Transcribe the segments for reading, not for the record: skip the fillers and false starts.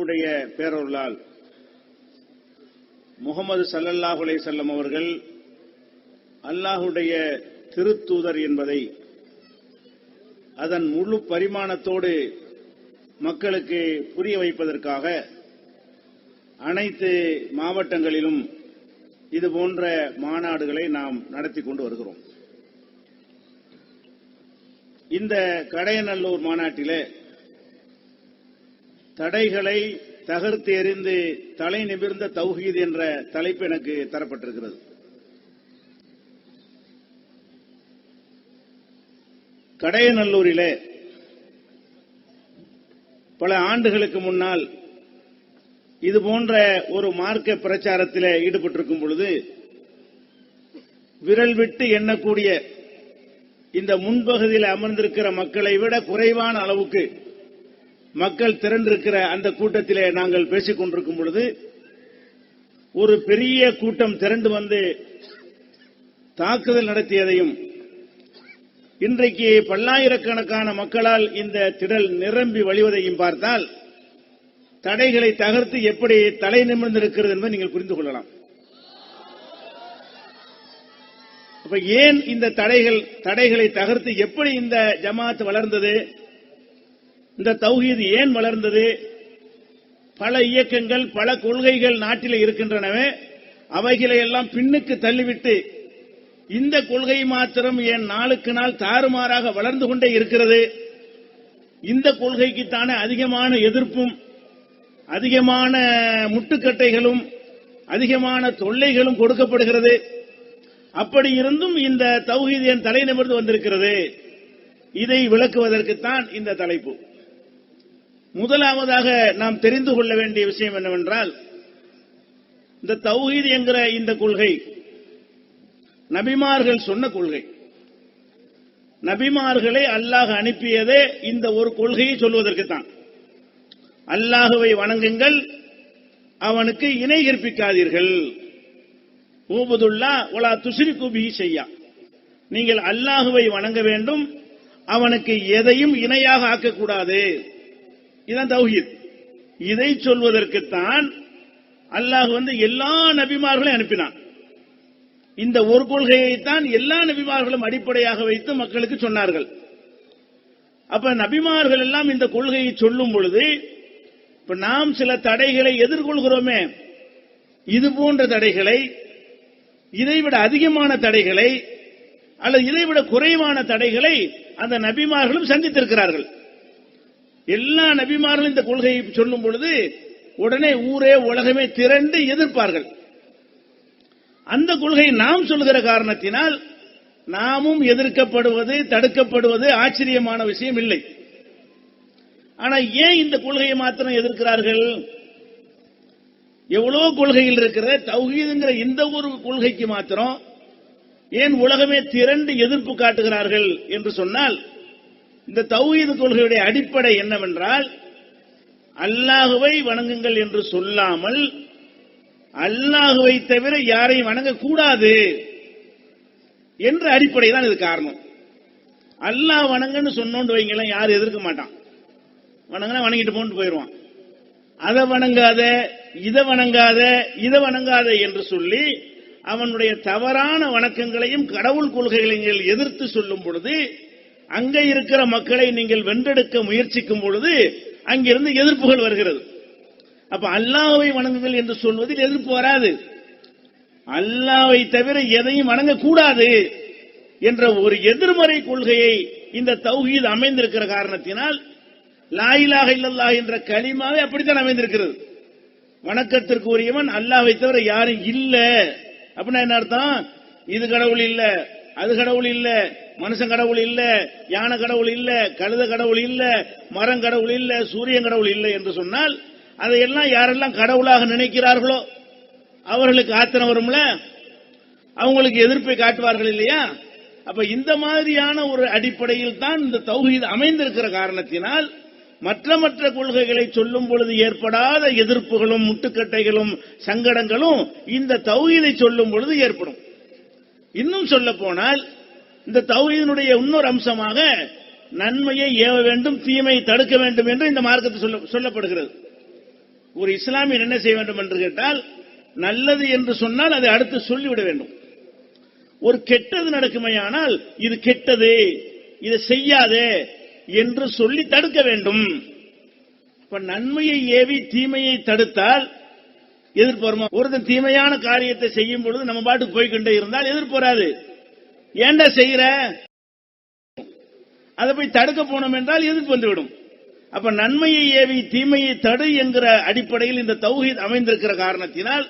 அல்லாஹுடைய பேரருளால் முஹம்மது ஸல்லல்லாஹு அலைஹி வஸல்லம் அவர்கள் அல்லாஹுடைய திருத்தூதர் என்பதை அதன் முழு பரிமாணத்தோடு மக்களுக்கு புரிய வைப்பதற்காக அனைத்து மாவட்டங்களிலும் இதுபோன்ற மாநாடுகளை நாம் நடத்தி கொண்டு வருகிறோம். இந்த கடையநல்லூர் மாநாட்டிலே தடைகளை தகர்த்து எறிந்து தலை நிமிர்ந்த தௌஹீத் என்ற தலைப்பு எனக்கு தரப்பட்டிருக்கிறது. கடையநல்லூரிலே பல ஆண்டுகளுக்கு முன்னால் இதுபோன்ற ஒரு மார்க்க பிரச்சாரத்தில் ஈடுபட்டிருக்கும் பொழுது விரல் விட்டு எண்ணக்கூடிய இந்த முன்பகுதியில் அமர்ந்திருக்கிற மக்களை விட குறைவான அளவுக்கு மக்கள் திரண்டிருக்கிற அந்த கூட்டத்திலே நாங்கள் பேசிக் கொண்டிருக்கும் பொழுது ஒரு பெரிய கூட்டம் திரண்டு வந்து தாக்குதல் நடத்தியதையும் இன்றைக்கு பல்லாயிரக்கணக்கான மக்களால் இந்த திடல் நிரம்பி வழிவதையும் பார்த்தால் தடைகளை தகர்த்து எப்படி தலை நிமிர்ந்திருக்கிறது என்பதை நீங்கள் புரிந்து கொள்ளலாம். அப்ப ஏன் இந்த தடைகளை தகர்த்து எப்படி இந்த ஜமாத் வளர்ந்தது, இந்த தௌஹீத் ஏன் வளர்ந்தது? பல இயக்கங்கள் பல கொள்கைகள் நாட்டில் இருக்கின்றனவே, அவைகளை எல்லாம் பின்னுக்கு தள்ளிவிட்டு இந்த கொள்கை மாத்திரம் ஏன் நாளுக்கு நாள் தாறுமாறாக வளர்ந்து கொண்டே இருக்கிறது? இந்த கொள்கைக்குத்தானே அதிகமான எதிர்ப்பும் அதிகமான முட்டுக்கட்டைகளும் அதிகமான தொல்லைகளும் கொடுக்கப்படுகிறது. அப்படி இருந்தும் இந்த தௌஹீத் ஏன் தலை நிமிர்ந்து வந்திருக்கிறது? இதை விளக்குவதற்குத்தான் இந்த தலைப்பு. முதலாவதாக நாம் தெரிந்து கொள்ள வேண்டிய விஷயம் என்னவென்றால், இந்த தௌஹீத் என்கிற இந்த கொள்கை நபிமார்கள் சொன்ன கொள்கை. நபிமார்களை அல்லாஹ் அனுப்பியதே இந்த ஒரு கொள்கையை சொல்வதற்குத்தான். அல்லாஹுவை வணங்குங்கள், அவனுக்கு இணை கற்பிக்காதீர்கள். ஊபுதுல்லா வலா துஷ்ரிகு பிஹி ஷையா, நீங்கள் அல்லாஹுவை வணங்க வேண்டும், அவனுக்கு எதையும் இணையாக ஆக்கக்கூடாது. இதுதான் தௌஹீத். இதை சொல்வதற்குத்தான் அல்லாஹ் எல்லா நபிமார்களையும் அனுப்பினான். இந்த ஒரு கொள்கையைத்தான் எல்லா நபிமார்களும் அடிப்படையாக வைத்து மக்களுக்கு சொன்னார்கள். அப்ப நபிமார்கள் எல்லாம் இந்த கொள்கையை சொல்லும் பொழுது இப்ப நாம் சில தடைகளை எதிர்கொள்கிறோமே, இது போன்ற தடைகளை, இதைவிட அதிகமான தடைகளை அல்லது இதைவிட குறைவான தடைகளை அந்த நபிமார்களும் சந்தித்திருக்கிறார்கள். எல்லா நபிமார்களும் இந்த கொள்கையை சொல்லும் பொழுது உடனே ஊரே உலகமே திரண்டு எதிர்ப்பார்கள். அந்த கொள்கை நாம் சொல்லுகிற காரணத்தினால் நாமும் எதிர்க்கப்படுவது தடுக்கப்படுவது ஆச்சரியமான விஷயம் இல்லை. ஆனா ஏன் இந்த கொள்கையை மாத்திரம் எதிர்க்கிறார்கள்? எவ்வளவு கொள்கையில் இருக்கிற தௌஹீதுங்கிற இந்த ஒரு கொள்கைக்கு மாத்திரம் ஏன் உலகமே திரண்டு எதிர்ப்பு காட்டுகிறார்கள் என்று சொன்னால், இந்த தௌஹீது கொள்கையுடைய அடிப்படை என்னவென்றால், அல்லாஹுவை வணங்குங்கள் என்று சொல்லாமல் அல்லாஹுவை தவிர யாரையும் வணங்கக்கூடாது என்ற அடிப்படை தான் இது காரணம். அல்லாஹ் வணங்கன்னு சொன்னோண்டு வைங்களேன், யாரும் எதிர்க்க மாட்டான். வணங்கினா வணங்கிட்டு போட்டு போயிடுவான். அதை வணங்காத, இதை வணங்காத, இதை வணங்காத என்று சொல்லி அவனுடைய தவறான வணக்கங்களையும் கடவுள் கொள்கைகளையும் எதிர்த்து சொல்லும் பொழுது, அங்க இருக்கிற மக்களை நீங்கள் வென்றெடுக்க முயற்சிக்கும் பொழுது அங்கிருந்து எதிர்ப்புகள் வருகிறது. அப்ப அல்லாஹ்வை வணங்குங்கள் என்று சொல்வதில் எதிர்ப்பு வராது. அல்லாஹ்வை தவிர எதையும் வணங்கக்கூடாது என்ற ஒரு எதிர்மறை கொள்கையை இந்த தௌஹீத் அமைந்திருக்கிற காரணத்தினால் லா இலாஹ இல்லல்லாஹ் என்ற கலிமாவே அப்படித்தான் அமைந்திருக்கிறது. வணக்கத்திற்கு உரியவன் அல்லாஹ்வை தவிர யாரும் இல்ல அப்படின்னா என்ன அர்த்தம்? இது கடவுள் இல்ல, அது கடவுள் இல்ல, மனுஷன் கடவுள் இல்ல, யானை கடவுள் இல்ல, கழுத கடவுள் இல்ல, மரம் கடவுள் இல்ல, சூரியன் கடவுள் இல்லை என்று சொன்னால் அதையெல்லாம் யாரெல்லாம் கடவுளாக நினைக்கிறார்களோ அவர்களுக்கு ஆத்திரம் வரும்ல, அவங்களுக்கு எதிர்ப்பை காட்டுவார்கள் இல்லையா? அப்ப இந்த மாதிரியான ஒரு அடிப்படையில் தான் இந்த தௌஹீத் அமைந்திருக்கிற காரணத்தினால் மற்ற கொள்கைகளை சொல்லும் பொழுது ஏற்படாத எதிர்ப்புகளும் முட்டுக்கட்டைகளும் சங்கடங்களும் இந்த தௌஹீதை சொல்லும் பொழுது ஏற்படும். இன்னும் சொல்ல போனால் இந்த தௌஹீதினுடைய இன்னொரு அம்சமாக நன்மையை ஏவ வேண்டும், தீமையை தடுக்க வேண்டும் என்று இந்த மார்க்கத்தில் சொல்லப்படுகிறது. ஒரு இஸ்லாமியர் என்ன செய்ய வேண்டும் என்று கேட்டால், நல்லது என்று சொன்னால் அதை அடுத்து சொல்லிவிட வேண்டும். ஒரு கெட்டது நடக்குமையானால் இது கெட்டது, இதை செய்யாதே என்று சொல்லி தடுக்க வேண்டும். இப்ப நன்மையை ஏவி தீமையை தடுத்தால் எதிர்ப்பு வருமா? ஒருத்தன் தீமையான காரியத்தை செய்யும் பொழுது நம்ம பாட்டுக்கு போய்கொண்டே இருந்தால் எதிர்ப்பு வராது. ஏண்டா செய்யற, அதை போய் தடுக்க போனோம் என்றால் எதிர்ப்பு வந்துவிடும். அப்ப நன்மையை ஏவி தீமையை தடு என்கிற அடிப்படையில் இந்த தௌஹீத் அமைந்திருக்கிற காரணத்தினால்,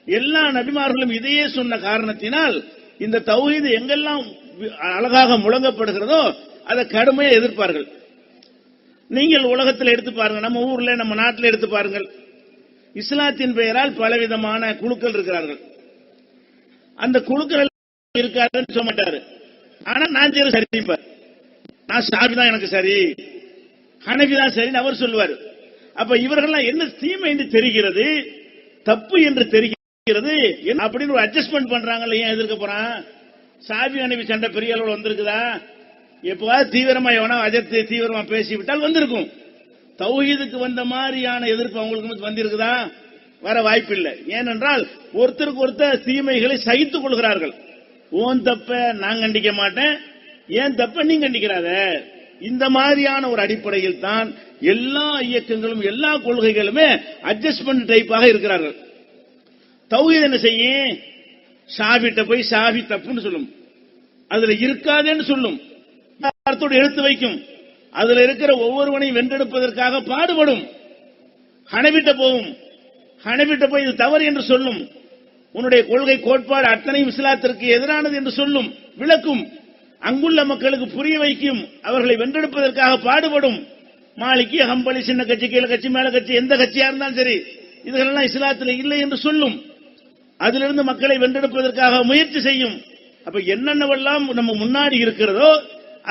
எல்லா நபிமார்களும் இதையே சொன்ன காரணத்தினால், இந்த தௌஹீத் எங்கெல்லாம் அழகாக முழங்கப்படுகிறதோ அதை கடுமையாக எதிர்ப்பார்கள். நீங்கள் உலகத்தில் எடுத்து பாருங்க, நம்ம ஊர்ல நம்ம நாட்டில் எடுத்து பாருங்கள். இஸ்லாத்தின் பெயரால் பலவிதமான குழுக்கள் இருக்கிறார்கள். அந்த குழுக்கள் இருக்காருன்னு சொல்ல மாட்டாரு. ஆனா நான் சரி, நான் ஷாஃபி தான் எனக்கு சரி, ஹனஃபி தான் சரின்னு அவர் சொல்லுவார். அப்ப இவர்கள்லாம் என்ன தீமை என்று தெரிகிறது, தப்பு என்று தெரிகிறது, அப்படின்னு ஒரு அட்ஜஸ்ட்மெண்ட் பண்றாங்கல்ல. ஏன் எதிர்க்க போறான்? ஷாஃபி ஹனஃபி சண்டை பெரிய அளவில் வந்திருக்குதா? எப்பவாவது தீவிரமா எவனா அஜத்து தீவிரமா பேசிவிட்டால் வந்திருக்கும். தௌஹீதுக்கு வந்த மாதிரியான எதிர்ப்பு அவங்களுக்கு வந்திருக்குதா? வர வாய்ப்பில்லை. ஏனென்றால் ஒருத்தருக்கு ஒருத்தர் தீமைகளை சகித்துக் கொள்கிறார்கள். ஓன் தப்ப நான் கண்டிக்க மாட்டேன், ஏன் தப்ப நீ கண்டிக்கிறாத. இந்த மாதிரியான ஒரு அடிப்படையில் தான் எல்லா இயக்கங்களும் எல்லா கொள்கைகளுமே அட்ஜஸ்ட்மெண்ட் டைப்பாக இருக்கிறார்கள். தௌஹீத் என்ன செய்யும்? ஷாஃபிட்ட போய் ஷாஃபி தப்புன்னு சொல்லும், அதுல இருக்காதேன்னு சொல்லும், எடுத்து வைக்கும், அதுல இருக்கிற ஒவ்வொருவனையும் வென்றெடுப்பதற்காக பாடுபடும். ஹனஃபிட்ட போகும், ஹனஃபிட்ட போய் இது தவறு என்று சொல்லும், உன்னுடைய கொள்கை கோட்பாடு அத்தனையும் இஸ்லாத்திற்கு எதிரானது என்று சொல்லும், விளக்கும், அங்குள்ள மக்களுக்கு புரிய வைக்கும், அவர்களை வென்றெடுப்பதற்காக பாடுபடும். மாலிகி, ஹம்பலி, சின்ன கட்சி, கீழ கட்சி, மேல கட்சி, எந்த கட்சியா இருந்தாலும் சரி, இதெல்லாம் இஸ்லாத்தில் இல்லை என்று சொல்லும். அதிலிருந்து மக்களை வென்றெடுப்பதற்காக முயற்சி செய்யும். அப்ப என்னென்னவெல்லாம் நம்ம முன்னாடி இருக்கிறதோ,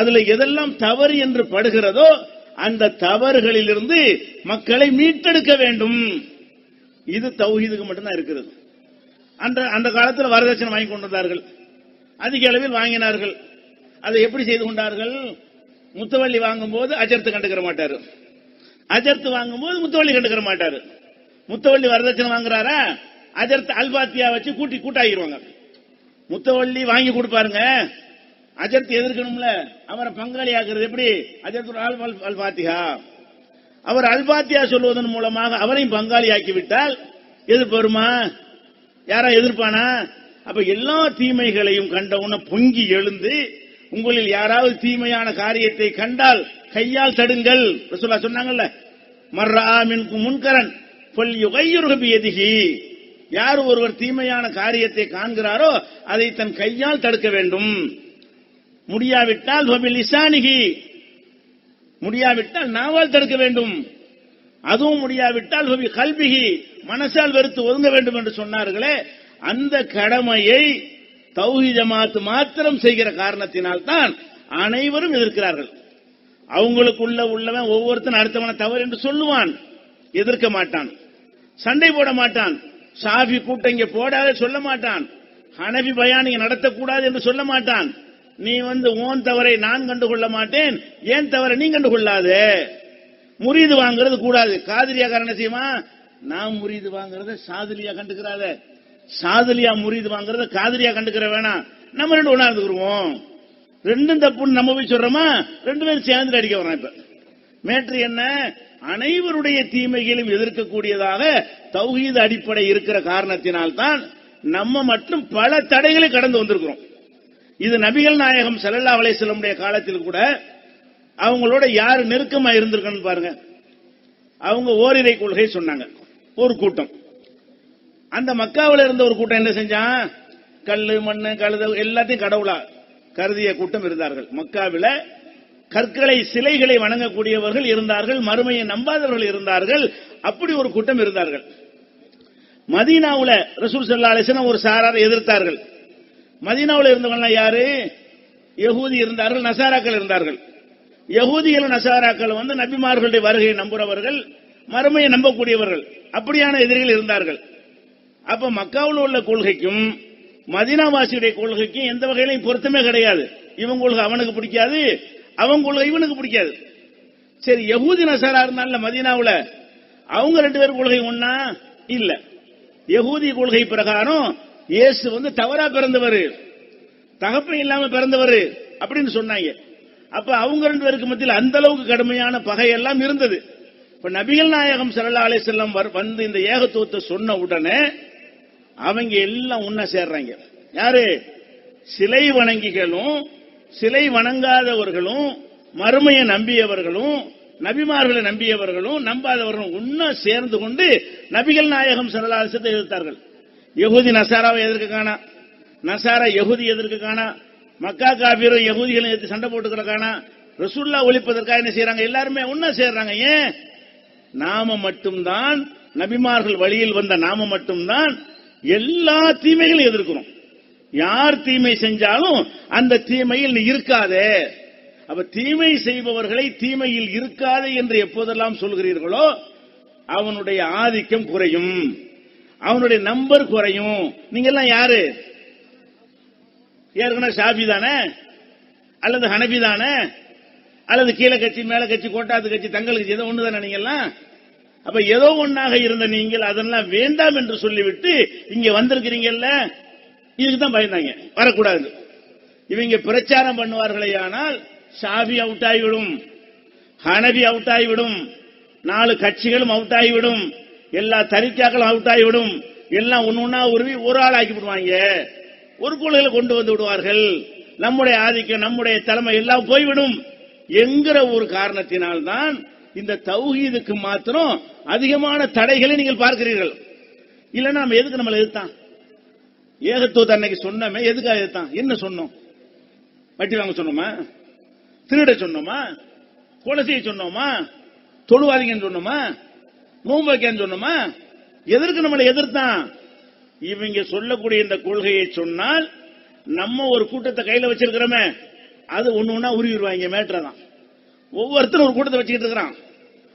அதுல எதெல்லாம் தவறு என்று படுகிறதோ அந்த தவறுகளில் இருந்து மக்களை மீட்டெடுக்க வேண்டும். இது தௌஹீதுக்கு மட்டும்தான் இருக்கிறது. அந்த காலத்தில் வரதட்சணை வாங்கி கொண்டு வந்தார்கள், அதிக அளவில் வாங்கினார்கள். அதை எப்படி செய்து கொண்டார்கள்? முத்தவள்ளி வாங்கும் போது அஜர்த்து கண்டுக்கிற மாட்டாரு, அஜர்த்து வாங்கும் போது முத்தவள்ளி கண்டுக்கிற மாட்டாரு. முத்தவள்ளி வரதட்சணை வாங்குறாரா, அஜர்த்து அல்பாத்தியா வச்சு கூட்டாகிடுவாங்க. முத்தவள்ளி வாங்கி கொடுப்பாருங்க, அஜர்த்து எதிர்க்கணும்ல, அவரை பங்காளி ஆக்குறது எப்படி? அஜர்த்து அல்பாத்தியா, அவர் அல்பாத்தியா சொல்வதன் மூலமாக அவரையும் பங்காளி ஆக்கிவிட்டால் எதிர்ப்பு வருமா? யாரா எதிர்ப்பானா? அப்ப எல்லா தீமைகளையும் கண்டவுன பொங்கி எழுந்து, உங்களில் யாராவது தீமையான காரியத்தை கண்டால் கையால் தடுங்கள். ரசூலுல்லாஹ் சொன்னாங்கல்ல, மர்ரா மின்கும் முன்கரன் ஃபல்யுகையிர்ஹு பியதிஹி, யார் ஒருவர் தீமையான காரியத்தை காண்கிறாரோ அதை தன் கையால் தடுக்க வேண்டும். முடியாவிட்டால் பிலிசானிஹி, முடியாவிட்டால் நாவால் தடுக்க வேண்டும். அதுவும் முடியாவிட்டால் கல்பிஹி, மனசால் வெறுத்து ஒதுங்க வேண்டும் என்று சொன்னார்களே, அந்த கடமையை தௌஹீத் ஜமாத் மாத்திரம் செய்கிற காரணத்தினால் தான் அனைவரும் எதிர்க்கிறார்கள். அவங்களுக்குள்ள உள்ளவன் ஒவ்வொருத்தன் அடுத்தவன தவறு என்று சொல்லுவான், எதிர்க்க மாட்டான், சண்டை போட மாட்டான். ஷாஃபி கூட்டம் இங்க போடாத சொல்ல மாட்டான், ஹனஃபி பயான் இங்க நடத்தக்கூடாது என்று சொல்ல மாட்டான். நீ ஓன் தவறை நான் கண்டுகொள்ள மாட்டேன், ஏன் தவறை நீ கண்டுகொள்ளாதே. முரீது வாங்குறது கூடாது, காதிரியா காரணம் செய்யுமா? நான் முரீது வாங்குறத சாதிலியா கண்டுக்கிறாத, சாதிலியா முரீது வாங்குறத காதிரியா கண்டுக்கிற வேணாம், நம்ம ரெண்டு ஒண்ணா இருந்துக்குருவோம். ரெண்டும் தப்புன்னு நம்ம போய் சொல்றோமா? ரெண்டு பேரும் சேர்ந்து அடிக்க வரோம். இப்ப மேட்ரு என்ன? அனைவருடைய தீமைகளையும் எதிர்க்கக்கூடியதாக தௌஹீத் அடிப்படை இருக்கிற காரணத்தினால்தான் நம்ம மட்டும் பல தடைகளை கடந்து வந்திருக்கிறோம். இது நபிகள் நாயகம் ஸல்லல்லாஹு அலைஹி வஸல்லம் காலத்தில் கூட அவங்களோட யாரு நெருக்கமா இருந்திருக்கன்னு பாருங்க. அவங்க ஓரிரை கொள்கை சொன்னாங்க ஒரு கூட்டம். அந்த மக்காவில் இருந்த ஒரு கூட்டம் என்ன செஞ்சான்? கல்லு, மண்ணு, கழுத எல்லாத்தையும் கடவுளா கருதிய கூட்டம் இருந்தார்கள். மக்காவில் கற்களை, சிலைகளை வணங்கக்கூடியவர்கள் இருந்தார்கள், மறுமையை நம்பாதவர்கள் இருந்தார்கள். அப்படி ஒரு கூட்டம் இருந்தார்கள். மதீனாவுல ரசூல் ஸல்லல்லாஹு அலைஹி வஸல்லம் ஒரு சாராரை எதிர்த்தார்கள். மதீனாவுல இருந்தவங்க யாரு? யகூதி இருந்தார்கள், நசாராக்கள் இருந்தார்கள். யகூதிகள் நசாராக்கள் நபிமார்களுடைய வருகையை நம்புறவர்கள், மறுமையை நம்பக்கூடியவர்கள், அப்படியான எதிரிகள் இருந்தார்கள். அப்ப மக்காவில் உள்ள கொள்கைக்கும் மதீனாவாசியுடைய கொள்கைக்கும் எந்த வகையிலும் பொருத்தமே கிடையாது. இவங்க கொள்கை அவனுக்கு பிடிக்காது, அவங்க கொள்கை இவனுக்கு பிடிக்காது. சரி, யகூதி நசாரா இருந்தால மதீனாவுல, அவங்க 2 பேரும் கொள்கை ஒண்ணா இல்ல. யகூதி கொள்கை பிரகாரம் இயேசு தவறா பிறந்தவர், தகப்பன் இல்லாம பிறந்தவர் அப்படின்னு சொன்னாங்க. அப்ப அவங்க 2 பேருக்கு மத்தியில் அந்த அளவுக்கு கடுமையான பகை எல்லாம் இருந்தது. இப்ப நபிகள் நாயகம் ஸல்லல்லாஹு அலைஹி வஸல்லம் வந்து இந்த ஏகத்துவத்தை சொன்ன உடனே அவங்க எல்லாம் ஒண்ணா சேர்றாங்க. யாரு? சிலை வணங்கிகளும் சிலை வணங்காதவர்களும் மறுமையை நம்பியவர்களும் நபிமார்களை நம்பியவர்களும் நம்பாதவர்களும் ஒன்னா சேர்ந்து கொண்டு நபிகள் நாயகம் ஸல்லல்லாஹு அலைஹி வஸல்லம் எதிர்த்தார்கள். யகூதி நசாராவை எதிர்க்க காணா, நசாரா யகூதி எதிர்க்க காணா, மக்கா காபிரும் யகூதிகளும் எதிர்த்து சண்டை போட்டுக்கிற காணா, ரசூலுல்லாஹ் ஒழிப்பதற்காக என்ன செய்யறாங்க? எல்லாருமே ஒன்னா சேர்றாங்க. ஏன்? நாம மட்டும்தான், நபிமார்கள் வழியில் வந்த நாம மட்டும்தான் எல்லா தீமைகளையும் எதிர்க்கிறோம். யார் தீமை செஞ்சாலும் அந்த தீமையில் நீ இருக்காதே. அப்ப தீமை செய்பவர்களை தீமையில் இருக்காதே என்று எப்போதெல்லாம் சொல்கிறீர்களோ அவனுடைய ஆதிக்கம் குறையும், அவனுடைய நம்பர் குறையும். நீங்க எல்லாம் யாரு? ஏற்கனவே ஷாஃபி தானே, அல்லது ஹனபி தானே, அல்லது கீழே கட்சி மேல கட்சி கோட்டாத்து கட்சி தங்கள் கட்சி ஏதோ ஒண்ணு தானே நீங்க எல்லாம். அப்ப ஏதோ ஒன்னாக இருந்த நீங்கள் அதெல்லாம் வேண்டாம் என்று சொல்லிவிட்டு இங்க வந்திருக்கிறீங்கல்ல, இதுக்குதான் பயந்தாங்க, வரக்கூடாது. இவங்க பிரச்சாரம் பண்ணுவார்களே ஆனால் ஷாஃபி அவுட் ஆகிவிடும், ஹனபி அவுட் ஆகிவிடும், 4 கட்சிகளும் அவுட் ஆகிவிடும், எல்லா தரிக்காக்களும் அவுட் ஆகிவிடும், எல்லாம் ஒன்னா உருவி ஒரு ஆள் ஆக்கி விடுவாங்க, ஒரு கொள்கையில கொண்டு வந்து விடுவார்கள், நம்முடைய ஆதிக்கம் நம்முடைய தலைமை எல்லாம் போய்விடும் என்கிற ஒரு காரணத்தினால்தான் இந்த தௌஹீதுக்கு மாத்திரம் அதிகமான தடைகளை நீங்கள் பார்க்கிறீர்கள். இல்லன்னா நம்ம எதுக்கு நம்மளை எதிர்த்தான்? ஏகத்துவத்தை அன்னைக்கு சொன்னமே எதுக்காக எதிர்த்தான்? என்ன சொன்னோம்? வட்டி வாங்க சொன்னோமா? திருட சொன்னோமா? கொலை செய்ய சொன்னோமா? தொழுவாதீங்கன்னு சொன்னோமா? நோன்பு வைக்கன்னு சொன்னோமா? எதற்கு நம்மளை எதிர்த்தான்? இவங்க சொல்லக்கூடிய இந்த கொள்கையை சொன்னால் நம்ம ஒரு கூட்டத்தை கையில வச்சிருக்கிறோமே அது ஒண்ணு உருவிடுவாங்க. மேட்டர் தான். ஒவ்வொருத்தரும் ஒரு கூட்டத்தை வச்சுக்கிட்டு இருக்கிறான்,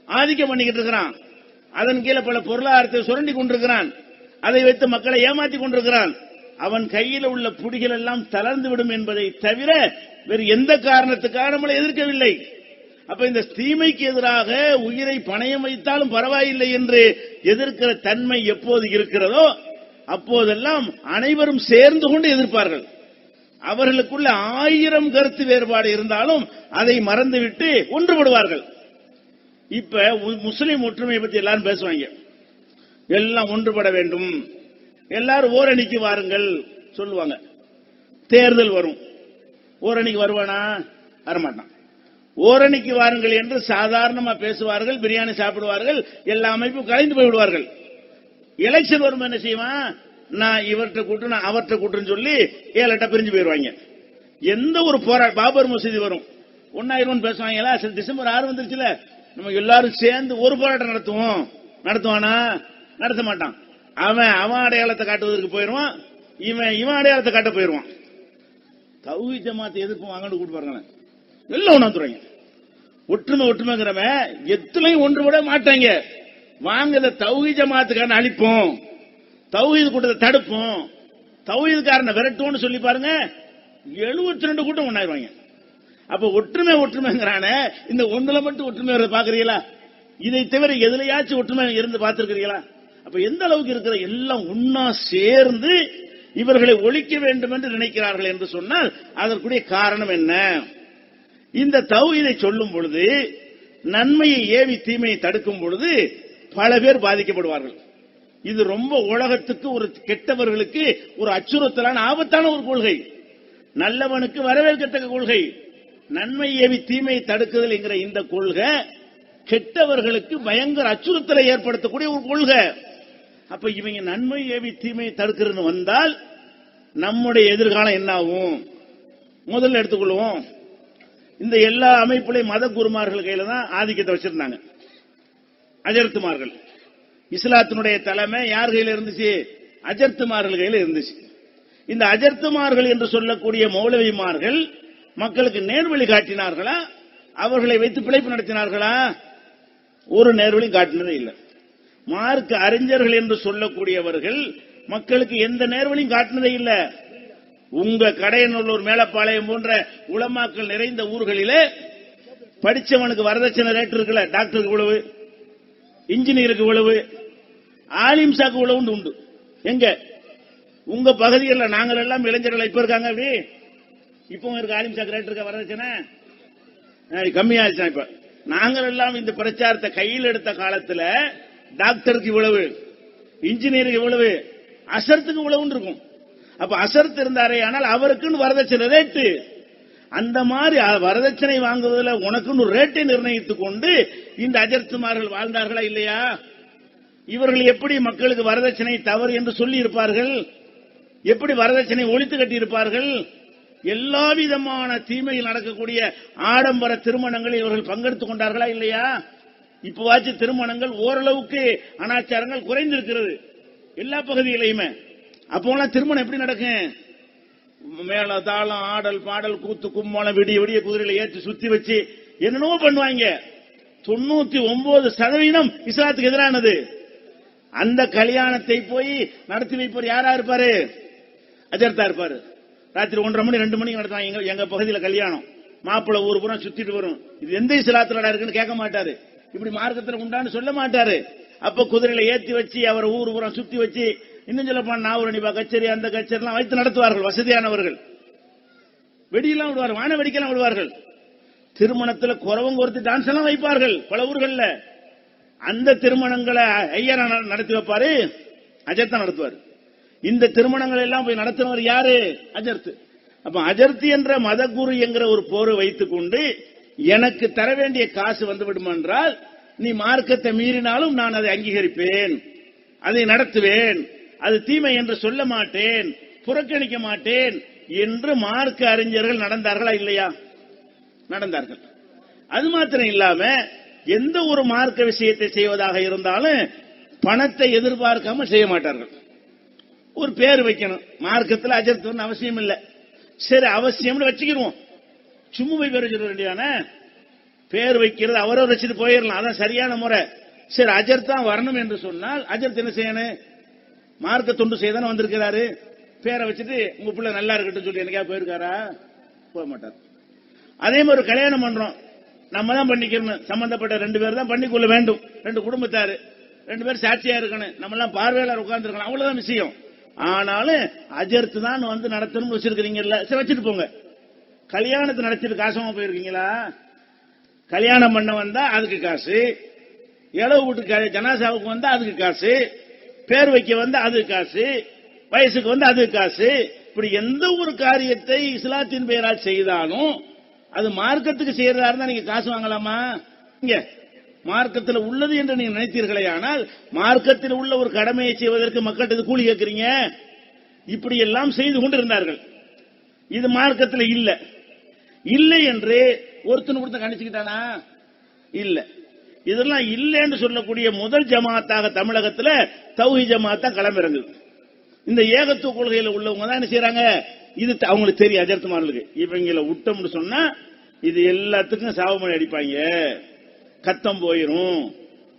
ஆதிக்கம் பண்ணிக்கிட்டு இருக்கிறான், அதன் கீழே பல பொருளாதாரத்தை சுரண்டி கொண்டிருக்கிறான், அதை வைத்து மக்களை ஏமாற்றி கொண்டிருக்கிறான். அவன் கையில் உள்ள புடிகள் எல்லாம் தளர்ந்து விடும் என்பதை தவிர வேறு எந்த காரணத்துக்காக நம்மளை எதிர்க்கவில்லை. அப்ப இந்த தீமைக்கு எதிராக உயிரை பணயம் வைத்தாலும் பரவாயில்லை என்று எதிர்க்கிற தன்மை எப்போது இருக்கிறதோ அப்போதெல்லாம் அனைவரும் சேர்ந்து கொண்டு எதிர்ப்பார்கள். அவர்களுக்குள்ள 1000 கருத்து வேறுபாடு இருந்தாலும் அதை மறந்துவிட்டு ஒன்றுபடுவார்கள். இப்ப முஸ்லிம் ஒற்றுமையை பத்தி எல்லாரும் பேசுவாங்க, எல்லாம் ஒன்றுபட வேண்டும், எல்லாரும் ஓரணிக்கு வாருங்கள் சொல்லுவாங்க. தேர்தல் வரும், ஓரணிக்கு வருவானா? வரமாட்டான். ஓரணிக்கு வாருங்கள் என்று சாதாரணமா பேசுவார்கள், பிரியாணி சாப்பிடுவார்கள், எல்லா அமைப்பும் கலைந்து போய்விடுவார்கள். எலெக்ஷன் வரும் என்ன செய்வான்? நான் இவர்கிட்ட கூட்டு நான் அவர்கிட்ட கூட்டுன்னு சொல்லி 7-8 பிரிஞ்சு போயிருவாங்க. எந்த ஒரு போராட்டம், பாபர் மசூதி வரும், 1,000 பேசுவாங்களா? டிசம்பர் 6 வந்துருச்சுல, நம்ம எல்லாரும் சேர்ந்து ஒரு போராட்டம் நடத்துவானா? நடத்த மாட்டான். அவன் அடையாளத்தை காட்டுவதற்கு போயிருவான், இவன் அடையாளத்தை காட்ட போயிருவான். தௌஹீத் ஜமாத் எதிர்ப்பு வாங்கன்னு கூட்டு பாருங்க, எல்லாம் ஒண்ணாத்துறாங்க. ஒற்றுமைங்கிறவன் எத்தனையும் ஒன்றுபட மாட்டாங்க. வாங்க தௌஹீத் ஜமாத்துக்கான அழிப்போம், தௌஹீத் கூட்டத்தை தடுப்போம், தௌஹீத்காரனை விரட்டுவோம்னு சொல்லி பாருங்க, 72 கூட்டம் ஒண்ணாயிருவாங்க. அப்ப ஒற்றுமைங்கிறான இந்த ஒண்ணுல மட்டும் ஒற்றுமை பாக்குறீங்களா? இதை தவிர எதுலையாச்சும் ஒற்றுமை இருந்து பார்த்திருக்கிறீங்களா? அப்ப எந்த அளவுக்கு இருக்கிற எல்லாம் ஒன்னா சேர்ந்து இவர்களை ஒழிக்க வேண்டும் என்று நினைக்கிறார்கள் என்று சொன்னால் அதற்குரிய காரணம் என்ன? இந்த தௌஹீதை சொல்லும் பொழுது, நன்மையை ஏவி தீமையை தடுக்கும் பொழுது பல பேர் பாதிக்கப்படுவார்கள். இது ரொம்ப உலகத்துக்கு ஒரு கெட்டவர்களுக்கு ஒரு அச்சுறுத்தலான ஆபத்தான ஒரு கொள்கை, நல்லவனுக்கு வரவேற்கத்தக்க கொள்கை. நன்மை ஏவி தீமையை தடுக்குதல் என்கிற இந்த கொள்கை கெட்டவர்களுக்கு பயங்கர அச்சுறுத்தலை ஏற்படுத்தக்கூடிய ஒரு கொள்கை. அப்ப இவங்க நன்மை ஏவி தீமையை தடுக்கிறது வந்தால் நம்முடைய எதிர்காலம் என்ன ஆகும்? முதல்ல எடுத்துக்கொள்வோம். இந்த எல்லா அமைப்புலையும் மத குருமார்கள் கையில தான் ஆதிக்கத்தை வச்சிருந்தாங்க, அஜர்த்துமார்கள். இஸ்லாத்தினுடைய தலைமை யார் கையில இருந்துச்சு? அஜர்த்துமார்கள் கையில இருந்துச்சு. இந்த அஜர்த்துமார்கள் என்று சொல்லக்கூடிய மௌலவிமார்கள் மக்களுக்கு நேர்வழி காட்டினார்களா? அவர்களை வைத்து பிழைப்பு நடத்தினார்களா? ஒரு நேர்வழி காட்டினதே இல்லை. மார்க்க அறிஞர்கள் என்று சொல்லக்கூடியவர்கள் மக்களுக்கு எந்த நேர்வழியும் காட்டினதே இல்லை. உங்க கடையநல்லூர், மேலப்பாளையம் போன்ற உலமாக்கள் நிறைந்த ஊர்களிலே படிச்சவனுக்கு வரதட்சணை ரேட் இருக்குல்ல, டாக்டருக்கு இவ்வளவு, இன்ஜினியருக்கு இவ்வளவு, ஆலிம்சாக்கு இவ்வளவு உண்டு. எங்க உங்க பகுதிகளில் நாங்கள் எல்லாம் இளைஞர்கள் இப்ப இருக்காங்க, அப்படி இப்பவும் இருக்கு. ஆலிம்சாக்கு ரேட் இருக்கா? வரதட்சணை கம்மியாச்சு. இப்ப நாங்கள் எல்லாம் இந்த பிரச்சாரத்தை கையில் எடுத்த காலத்துல டாக்டருக்கு இவ்வளவு, இன்ஜினியருக்கு இவ்வளவு, அசர்த்துக்கு இவ்வளவு இருக்கும். அப்ப அசர்த்து இருந்தாரே, ஆனால் அவருக்குன்னு வரதட்சணை ரேட்டு. அந்த மாதிரி வரதட்சணை வாங்குவதில் உனக்குன்னு ஒரு ரேட்டை நிர்ணயித்துக் கொண்டு இந்த அஜர்த்துமார்கள் வாழ்ந்தார்களா இல்லையா? இவர்கள் எப்படி மக்களுக்கு வரதட்சணை தவறு என்று சொல்லி இருப்பார்கள்? எப்படி வரதட்சணை ஒழித்து கட்டி இருப்பார்கள்? எல்லா விதமான தீமையில் நடக்கக்கூடிய ஆடம்பர திருமணங்களில் இவர்கள் பங்கெடுத்துக் கொண்டார்களா இல்லையா? இப்பவாச்சு திருமணங்கள் ஓரளவுக்கு அனாச்சாரங்கள் குறைந்திருக்கிறது எல்லா பகுதியிலையுமே. அப்போலாம் திருமணம் எப்படி நடக்கும்? மேல தாளம், ஆடல், பாடல், கூத்து, கும்மாளம், விடிய விடிய குதிரையில ஏற்றி சுத்தி வச்சு என்னென்னவோ பண்ணுவாங்க. 99% இஸ்லாத்துக்கு எதிரானது. அந்த கல்யாணத்தை போய் நடத்தி வைப்பவர் யாரா இருப்பாரு? அஜர்த்தா இருப்பாரு. ராத்திரி 1:30 மணி 2 மணிக்கு நடத்துவாங்க. எங்க பகுதியில் கல்யாணம், மாப்பிள்ளை ஊர் புறம் சுத்திட்டு வரும். இது எந்த இஸ்லாத்துல இருக்குன்னு கேட்க மாட்டாரு, இப்படி மார்க்கத்தில் உண்டான்னு சொல்ல மாட்டாரு. அப்ப குதிரையில ஏற்றி வச்சு அவர் ஊர் புறம் சுத்தி வச்சு, இன்னும் சொல்ல போனா நாவரணிபா கச்சேரி, அந்த கச்சேரி எல்லாம் வைத்து நடத்துவார்கள் வசதியானவர்கள். வெடியெல்லாம் விடுவார்கள், வான வெடிக்கலாம் விடுவார்கள். திருமணத்தில் குறவங்க ஒருத்தி டான்ஸ் எல்லாம் வைப்பார்கள் பல ஊர்கள்ல. அந்த திருமணங்களை ஐயரா நடத்தி வைப்பாரு, அஜர்த்தா நடத்துவார். இந்த திருமணங்கள் எல்லாம் போய் நடத்துறவர் யாரு? அஜர்த்து. அப்ப அஜர்த்து என்ற மதகுரு என்கிற ஒரு போரை வைத்துக் கொண்டு எனக்கு தர வேண்டிய காசு வந்து விடும் என்றால், நீ மார்க்கத்தை மீறினாலும் நான் அதை அங்கீகரிப்பேன், அதை நடத்துவேன், அது தீமை என்று சொல்ல மாட்டேன், புறக்கணிக்க மாட்டேன் என்று மார்க்க அறிஞர்கள் நடந்தார்களா இல்லையா? நடந்தார்கள். அது மாத்திரம் இல்லாம எந்த ஒரு மார்க்க விஷயத்தை செய்வதாக இருந்தாலும் பணத்தை எதிர்பார்க்காம செய்ய மாட்டார்கள். ஒரு பேர் வைக்கணும், மார்க்கத்தில் அஜர்த்து அவசியம் இல்லை, சரி அவசியம்னு வச்சுக்கிடுவோம். சும்மா போய் பேர் வச்சிட வேண்டியதான? பேர் வைக்கிறது அவரவர் வச்சுட்டு போயிடலாம், அதான் சரியான முறை. சரி அஜர்த் தான் வரணும் என்று சொன்னால் அஜர்த் என்ன செய்யணும்? மார்க்க தொண்டு செய்தானே வந்திருக்கிறாரு, பேரை வச்சுட்டு உங்க பிள்ளை நல்லா இருக்கட்டும் சொல்லி எனக்கா போயிருக்காரா? போக மாட்டார். அதே மாதிரி கல்யாணம் பண்றோம், நம்ம தான் பண்ணிக்கணும், சம்பந்தப்பட்ட 2 பேர் தான் பண்ணிக்கொள்ள வேண்டும், 2 குடும்பத்தாரு 2 பேர் சாட்சியா இருக்கணும், நம்ம எல்லாம் பார்வையாளர் உட்கார்ந்து இருக்கணும், அவ்வளவுதான் விஷயம். ஆனாலும் அஜர்த்து தான் வந்து நடத்தணும் வச்சிருக்கீங்கல்ல, சரி வச்சுட்டு போங்க. கல்யாணத்தை நடத்திட்டு காசமா போயிருக்கீங்களா? கல்யாணம் பண்ண வந்தா அதுக்கு காசு, இளவு வீட்டு ஜனாசாவுக்கு வந்தா அதுக்கு காசு, பேர் வைக்க வந்தா அதுக்கு காசு, வயசுக்கு வந்து அதுக்கு காசு. இப்படி எந்த ஒரு காரியத்தை இஸ்லாத்தின் பெயரால் செய்தாலும் அது மார்க்கத்துக்கு செய்யறதா இருந்தா நீங்க காசு வாங்கலாமா? இங்க மார்க்கத்தில் உள்ளது என்று நீங்க நினைத்தீர்களே, ஆனால் மார்க்கத்தில் உள்ள ஒரு கடமையை செய்வதற்கு மக்கள்கிட்ட கூலி கேட்கிறீங்க. இப்படி எல்லாம் செய்து கொண்டிருந்தார்கள். இது மார்க்கத்தில் இல்ல இல்லை என்று ஒருத்தன் கொடுத்த கணிச்சுக்கிட்டானா? இல்ல. இதெல்லாம் இல்லைன்னு சொல்லக்கூடிய முதல் ஜமாத்தாக தமிழகத்தில் தௌஹீத் ஜமாத்தா களமிறங்குது. இந்த ஏகத்துவ கொள்கையில் உள்ளவங்க தான் என்ன செய்யறாங்க? இது அவங்களுக்கு தெரியும், அஜர்த்துமார்களுக்கு இவங்களை விட்டோம்னு சொன்னா இது எல்லாத்துக்கும் சாவமணி அடிப்பாங்க, கத்தம் போயிரும்,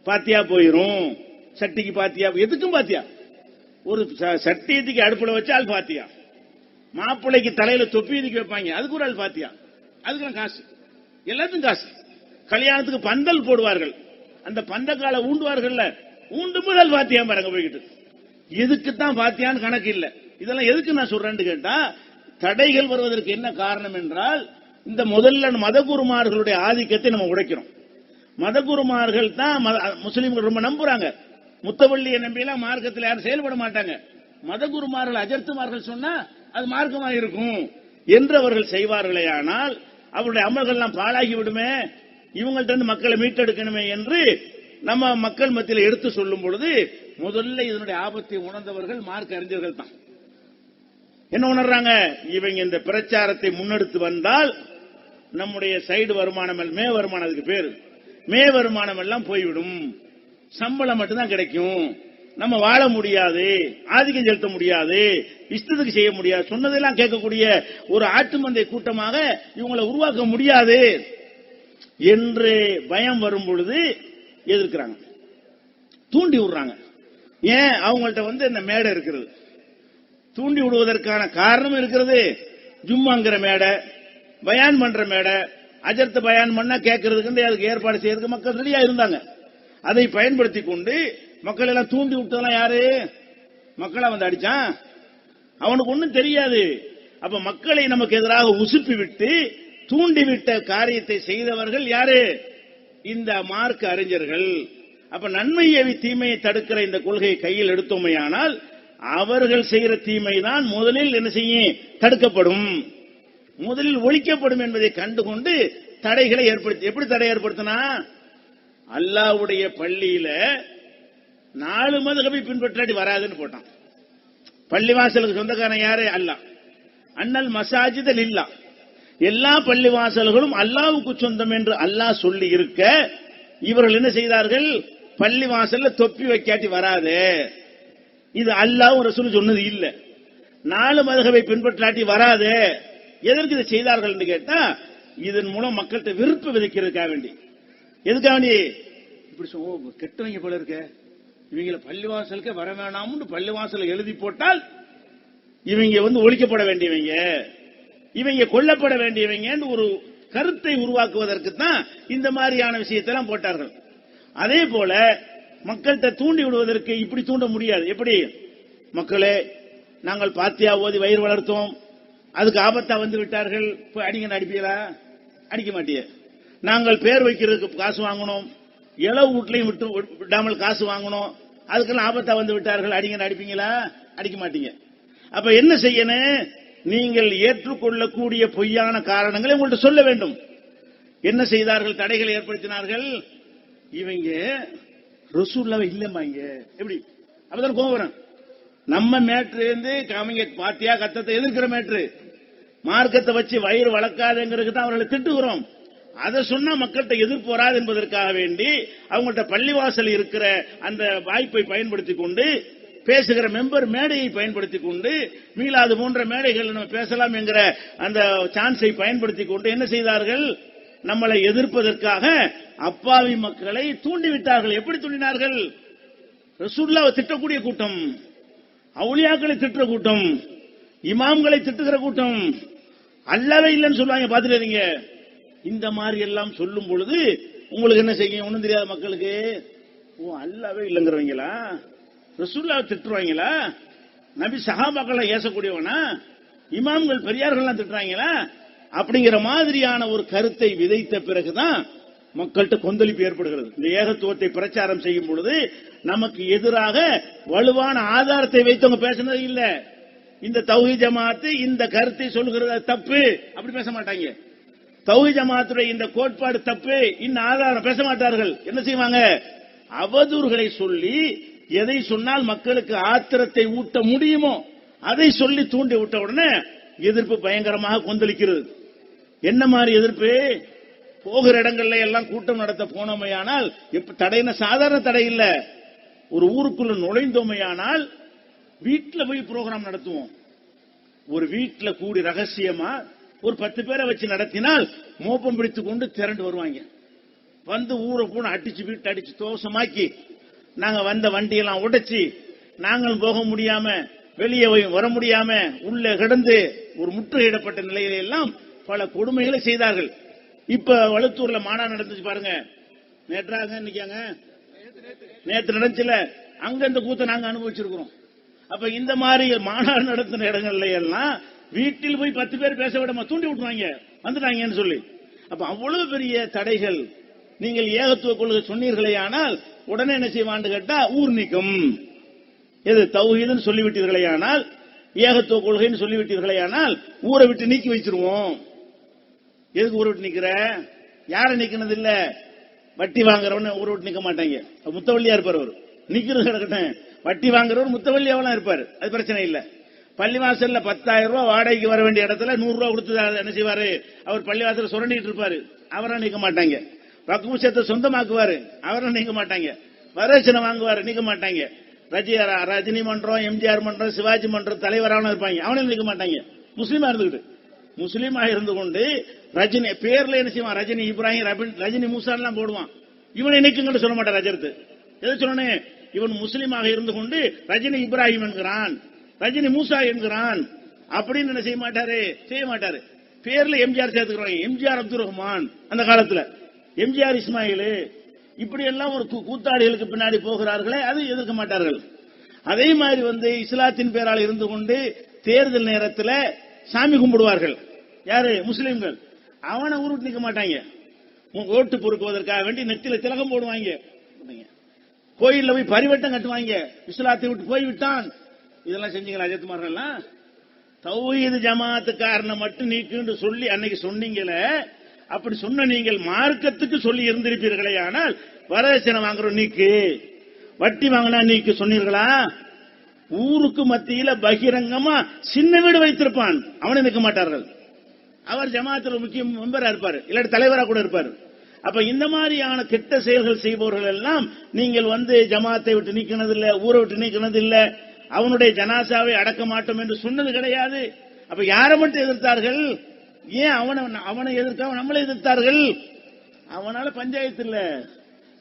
பாத்தியா போயிரும், சட்டிக்கு பாத்தியா, எதுக்கும் பாத்தியா. ஒரு சட்டியத்துக்கு அடுப்புல வச்சால் பாத்தியா, மாப்பிள்ளைக்கு தலையில தொப்பி எதுக்கு வைப்பாங்க, அதுக்கு ஒரு ஆள் பாத்தியா, அதுக்கு காசு, எல்லாத்துக்கும் காசு. கல்யாணத்துக்கு பந்தல் போடுவார்கள், அந்த பந்தக்கால ஊண்டுவார்கள், ஊண்டும் போது பாத்தியா பாருங்க போய்கிட்டு. எதுக்குத்தான் பாத்தியான்னு கணக்கு இல்ல. இதெல்லாம் எதுக்கு நான் சொல்றேன்னு கேட்டா, தடைகள் வருவதற்கு என்ன காரணம் என்றால், இந்த முதல்ல மதகுருமார்களுடைய ஆதிக்கத்தை நம்ம உடைக்கிறோம். மதகுருமார்கள் தான் முஸ்லீம்கள் ரொம்ப நம்புறாங்க. முத்தவள்ளியை நம்பியெல்லாம் மார்க்கத்தில் யாரும் செயல்பட மாட்டாங்க. மதகுருமார்கள் அஜர்த்துமார்கள் சொன்னா அது மார்க்கமாக இருக்கும் என்று அவர்கள் செய்வார்களே, ஆனால் அவருடைய அமல்கள்லாம் பாழாகி விடுமே, இவங்கள்ட்ட இருந்து மக்களை மீட்டெடுக்கணுமே என்று நம்ம மக்கள் மத்தியில் எடுத்து சொல்லும் பொழுது முதல்ல இதனுடைய ஆபத்தை உணர்ந்தவர்கள் மார்க்க அறிஞர்கள் தான். என்ன உணர்றாங்க? இவங்க இந்த பிரச்சாரத்தை முன்னெடுத்து வந்தால் நம்முடைய சைடு வருமானம், மே வருமானம், அதுக்கு பேரு மே வருமானம் எல்லாம் போய்விடும், சம்பளம் மட்டும்தான் கிடைக்கும், நம்ம வாழ முடியாது, ஆதிக்கம் செலுத்த முடியாது, இஷ்டத்துக்கு செய்ய முடியாது, சொன்னதெல்லாம் கேட்கக்கூடிய ஒரு ஆட்டு மந்தை கூட்டமாக இவங்களை உருவாக்க முடியாது என்று பயம் வரும் பொழுது எதிர்க்கிறாங்க, தூண்டி விடுறாங்க. ஏன்? அவங்கள்ட்ட இந்த மேடை இருக்கிறது, தூண்டி விடுவதற்கான காரணம் இருக்கிறது. ஜும்மாங்கிற மேடை, பயான் பண்ற மேடை, அஜர்த்து பயான் பண்ணா கேட்கறதுக்கு அதுக்கு ஏற்பாடு செய்யறதுக்கு மக்கள் ரெடியா இருந்தாங்க. அதை பயன்படுத்தி கொண்டு மக்கள் எல்லாம் தூண்டி விட்டதெல்லாம் யாரு? மக்களா வந்து அடிச்சான்? அவனுக்கு ஒன்னும் தெரியாது. அப்ப மக்களை நமக்கு எதிராக உசுப்பி விட்டு தூண்டிவிட்ட காரியத்தை செய்தவர்கள் யாரு? இந்த மார்க்க அறிஞர்கள். அப்ப நன்மையை தீமையை தடுக்கிற இந்த கொள்கையை கையில் எடுத்தோமையானால் அவர்கள் செய்கிற தீமைதான் முதலில் என்ன செய்யும்? தடுக்கப்படும், முதலில் ஒழிக்கப்படும் என்பதை கண்டுகொண்டு தடைகளை ஏற்படுத்தி. எப்படி தடை ஏற்படுத்தினா? அல்லாஹ்வுடைய பள்ளியில 4 மதுஹபை பின்பற்றாடி வராதுன்னு போட்டான். பள்ளிவாசலுக்கு சொந்தக்காரன் யாரு? அல்லாஹ். அன்னல் மசாஜித லில்லாஹ், எல்லா பள்ளிவாசல்களும் அல்லாஹ்வுக்கு சொந்தம் என்று அல்லாஹ் சொல்லி இருக்க இவர்கள் என்ன செய்தார்கள்? பள்ளிவாசல்ல தொப்பி வைக்காட்டி வராது. இது அல்லாஹ் ரசூல் சொன்னது இல்ல. 4 மதுஹபை பின்பற்றாட்டி வராது. எதற்கு இதை செய்தார்கள் என்று கேட்டா, இதன் மூலம் மக்கள்கிட்ட விருப்பம் விதைக்கிறதுக்காக வேண்டி. எதுக்காக வேண்டி? இப்படி கெட்டவங்க போல இருக்க, இவங்களை பள்ளிவாசலுக்கு வர வேணாம்னு பள்ளிவாசல் எழுதி போட்டால் இவங்க ஒழிக்கப்பட வேண்டியவங்க, இவங்க கொல்லப்பட வேண்டியவங்க ஒரு கருத்தை உருவாக்குவதற்கு தான் இந்த மாதிரியான விஷயத்தெல்லாம் போட்டார்கள். அதே போல மக்கள்கிட்ட தூண்டி விடுவதற்கு இப்படி தூண்ட முடியாது. எப்படி? மக்களே, நாங்கள் பாத்தியா ஓதி வயிறு வளர்த்தோம், அதுக்கு ஆபத்தா வந்து விட்டார்கள், அடிங்க அடிப்பீங்களா? அடிக்க மாட்டிய. நாங்கள் பேர் வைக்கிறதுக்கு காசு வாங்கணும், இளவு வீட்லையும் விட்டு விடாமல் காசு வாங்கணும், அதுக்கெல்லாம் ஆபத்தா வந்து விட்டார்கள், அடிங்க அடிப்பீங்களா? அடிக்க மாட்டீங்க. அப்ப என்ன செய்யணும்? நீங்கள் ஏற்றுக்கொள்ளக்கூடிய பொய்யான காரணங்களை உங்கள்கிட்ட சொல்ல வேண்டும். என்ன செய்தார்கள்? தடைகளை ஏற்படுத்தினார்கள். இவங்க ரசூலுல்லாஹ் இல்லம்மாங்க. எப்படி? அப்பதான் கோபம் வரும். நம்ம மேட்ரு இருந்து காமிங்க பாத்தியா கத்தத்தை எதிர்க்கிற மேட்ரு, மார்க்கத்தை வச்சு வயிறு வளர்க்காதுங்கிறதுக்கு தான் அவர்களை திட்டுகிறோம். அதை சொன்னா மக்கள்கிட்ட எதிர்ப்பு வராது என்பதற்காக வேண்டி அவங்கள்ட்ட பள்ளிவாசல் இருக்கிற அந்த வாய்ப்பை பயன்படுத்தி கொண்டு, பேசுகிற மெம்பர் மேடையை பயன்படுத்தி கொண்டு, மீளாது போன்ற மேடைகள் நம்ம பேசலாம் என்கிற அந்த சான்ஸை பயன்படுத்தி கொண்டு என்ன செய்தார்கள்? நம்மளை எதிர்ப்பதற்காக அப்பாவி மக்களை தூண்டிவிட்டார்கள். எப்படி தூண்டினார்கள்? ரசூலுல்லாஹ் திட்டக்கூடிய கூட்டம், அவுலியாக்களை திட்டுற கூட்டம், இமாம்களை திட்டுகிற கூட்டம், அல்லாஹ்வே இல்லைன்னு சொல்லுவாங்க. பாத்துறீங்க. இந்த மாதிரி எல்லாம் சொல்லும் பொழுது உங்களுக்கு என்ன செய்யும்? ஒண்ணும் தெரியாத மக்களுக்கு, ஓ அல்லாஹ்வே இல்லைங்கிறவங்களா, ரசூலுல்லாஹ் திட்டுவாங்களா, நபி சஹாபாக்களை ஏசக்கூடியவனா, இமாம்கள் பெரியார்கள் திட்டுறாங்களா, அப்படிங்கிற மாதிரியான ஒரு கருத்தை விதைத்த பிறகுதான் மக்கள்கிட்ட கொந்தளிப்பு ஏற்படுகிறது. இந்த ஏகத்துவத்தை பிரச்சாரம் செய்யும் பொழுது நமக்கு எதிராக வலுவான ஆதாரத்தை வைத்தவங்க பேசினது இல்ல. இந்த தௌஹீத் ஜமாஅத் இந்த கருத்தை சொல்கிறது தப்பு, அப்படி பேச மாட்டாங்க. தௌஹீத் ஜமாஅத்துடைய இந்த கோட்பாடு தப்பு, இந்த ஆதாரம் பேச மாட்டார்கள். என்ன செய்வாங்க? அவதூறுகளை சொல்லி எதை சொன்னால் மக்களுக்கு ஆத்திரத்தை ஊட்ட முடியுமோ அதை சொல்லி தூண்டி விட்ட உடனே எதிர்ப்பு பயங்கரமாக கொந்தளிக்கிறது. என்ன மாதிரி எதிர்ப்பு? போகிற இடங்கள்ல எல்லாம் கூட்டம் நடத்த போனோமையானால் தடையின சாதாரண தடை இல்ல. ஒரு ஊருக்குள்ள நுழைந்தோமையானால் வீட்டில் போய் ப்ரோக்ராம் நடத்துவோம். ஒரு வீட்டில் கூடி ரகசியமா ஒரு 10 பேரை வச்சு நடத்தினால் மோப்பம் பிடித்துக் கொண்டு திரண்டு வருவாங்க. வந்து ஊரை பூனை அடிச்சு வீட்டை அடிச்சு தோசமாக்கி நாங்க வந்த வண்டியெல்லாம் உடைச்சி நாங்கள் போக முடியாம வெளியே வர முடியாம உள்ள கிடந்து ஒரு முற்றுகையிடப்பட்ட நிலையில எல்லாம் பல கொடுமைகளை செய்தார்கள். இப்ப வழுத்தூர்ல மாநாடு நடந்துச்சு பாருங்க. நேற்றாங்க இன்னைக்காங்க நேற்று நடந்துச்சுல, அங்க இந்த கூத்தை நாங்க அனுபவிச்சிருக்கிறோம். அப்ப இந்த மாதிரி மாநாடு நடத்தின இடங்கள்ல எல்லாம் வீட்டில் போய் 10 பேர் பேச விடாம தூண்டி விட்டுவாங்க வந்துட்டாங்கன்னு சொல்லி. அப்ப அவ்வளவு பெரிய தடைகள். நீங்கள் ஏகத்துவ கொள்கை சொன்னீர்களே ஆனால் உடனே என்ன செய்வான்னு கேட்டா ஊர் நீக்கம். எது தௌஹீதுன்னு சொல்லிவிட்டீர்களே ஆனால், ஏகத்துவ கொள்கைன்னு சொல்லிவிட்டீர்களே ஆனால் ஊரை விட்டு நீக்கி வச்சிருவோம். எதுக்கு ஊரை விட்டு நிக்கிற? யாரை நீக்கினது இல்ல. வட்டி வாங்குறவன ஊரை விட்டு நிக்க மாட்டாங்க. முத்தவள்ளியா இருப்பார் அவர். நிக்கிறது கிடக்கட்டும். வட்டி வாங்குறவர் முத்தவள்ளியாவெல்லாம் இருப்பாரு, அது பிரச்சனை இல்ல. பள்ளிவாசல்ல 10,000 ரூபாய் வாடகைக்கு வர வேண்டிய இடத்துல 100 ரூபாய் கொடுத்து என்ன செய்வாரு? அவர் பள்ளிவாசல சுரண்டிட்டு இருப்பாரு, அவரை நீக்க மாட்டாங்க. வக்ஃப் விஷயத்தை சொந்தமாக்குவாரு, அவரை நீக்க மாட்டாங்க. வரதட்சணை வாங்குவாரு, நீக்க மாட்டாங்க. ரஜினி மன்றம், எம்ஜிஆர் மன்றம், சிவாஜி மன்றம் தலைவரான இருப்பாங்க, அவனையும் நீக்க மாட்டாங்க. முஸ்லீமா இருந்துகிட்டு, முஸ்லீமா இருந்து கொண்டு ரஜினி பேர்ல என்ன செய்வான்? ரஜினி இப்ராஹிம், ரஜினி மூசா எல்லாம் போடுவான். இவனை நீக்குங்கன்னு சொல்ல மாட்டார் ரஜரத்து. எதை சொல்லணும்? இவன் முஸ்லீமாக இருந்து கொண்டு ரஜினி இப்ராஹிம் என்கிறான், ரஜினி மூசா என்கிறான் அப்படின்னு என்ன செய்ய மாட்டாரு? செய்ய மாட்டாரு. பேர்ல எம்ஜிஆர் சேர்த்துக்கிறாங்க. எம்ஜிஆர் அப்துல் ரஹ்மான் அந்த காலத்துல, எம்ஜிஆர் இஸ்மாயில், இப்படி எல்லாம் ஒரு கூத்தாடிகளுக்கு பின்னாடி போகிறார்களே, அது எதிர்க்க மாட்டார்கள். அதே மாதிரி இஸ்லாத்தின் பேரால் இருந்து கொண்டு தேர்தல் நேரத்தில் சாமி கும்பிடுவார்கள். யாரு? முஸ்லிம்கள். அவனை உருட்டு நிற்க மாட்டாங்க. ஓட்டு பொறுக்குவதற்காக வேண்டி நெத்தில திலகம் போடுவாங்க, கோயில்ல போய் பரிவட்டம் கட்டுவாங்க, இஸ்லாத்தை விட்டு போய்விட்டான். இதெல்லாம் செஞ்சீங்களா அஜித்குமார்கள்? தௌஹீத் ஜமாத்துக்காரனை மட்டும் நீக்குன்னு சொல்லி அன்னைக்கு சொன்னீங்களே, அப்படி சொன்ன நீங்கள் மார்க்கத்துக்கு சொல்லி இருந்திருப்பீர்களே. ஆனால் வரதட்சணை வாங்குறோம் நீக்கு, வட்டி வாங்கினா நீக்கு சொன்னீர்களா? ஊருக்கு மத்தியில பகிரங்கமா சின்ன வீடு வைத்திருப்பான், அவனை நிற்க மாட்டார்கள். அவர் ஜமாத்தில் முக்கிய மெம்பரா இருப்பார், இல்லாட்டி தலைவரா கூட இருப்பார். அப்ப இந்த மாதிரியான கெட்ட செயல்கள் செய்பவர்கள் எல்லாம் நீங்கள் ஜமாத்தை விட்டு நீக்கினது இல்ல, ஊரை விட்டு நீக்கினது இல்ல, அவனுடைய ஜனாசாவை அடக்க மாட்டோம் என்று சொன்னது கிடையாது. அப்ப யாரை மட்டும் எதிர்த்தார்கள்? ஏன் அவனை எதிர்க்காம நம்மளை எதிர்த்தார்கள்? அவனால பஞ்சாயத்து இல்ல.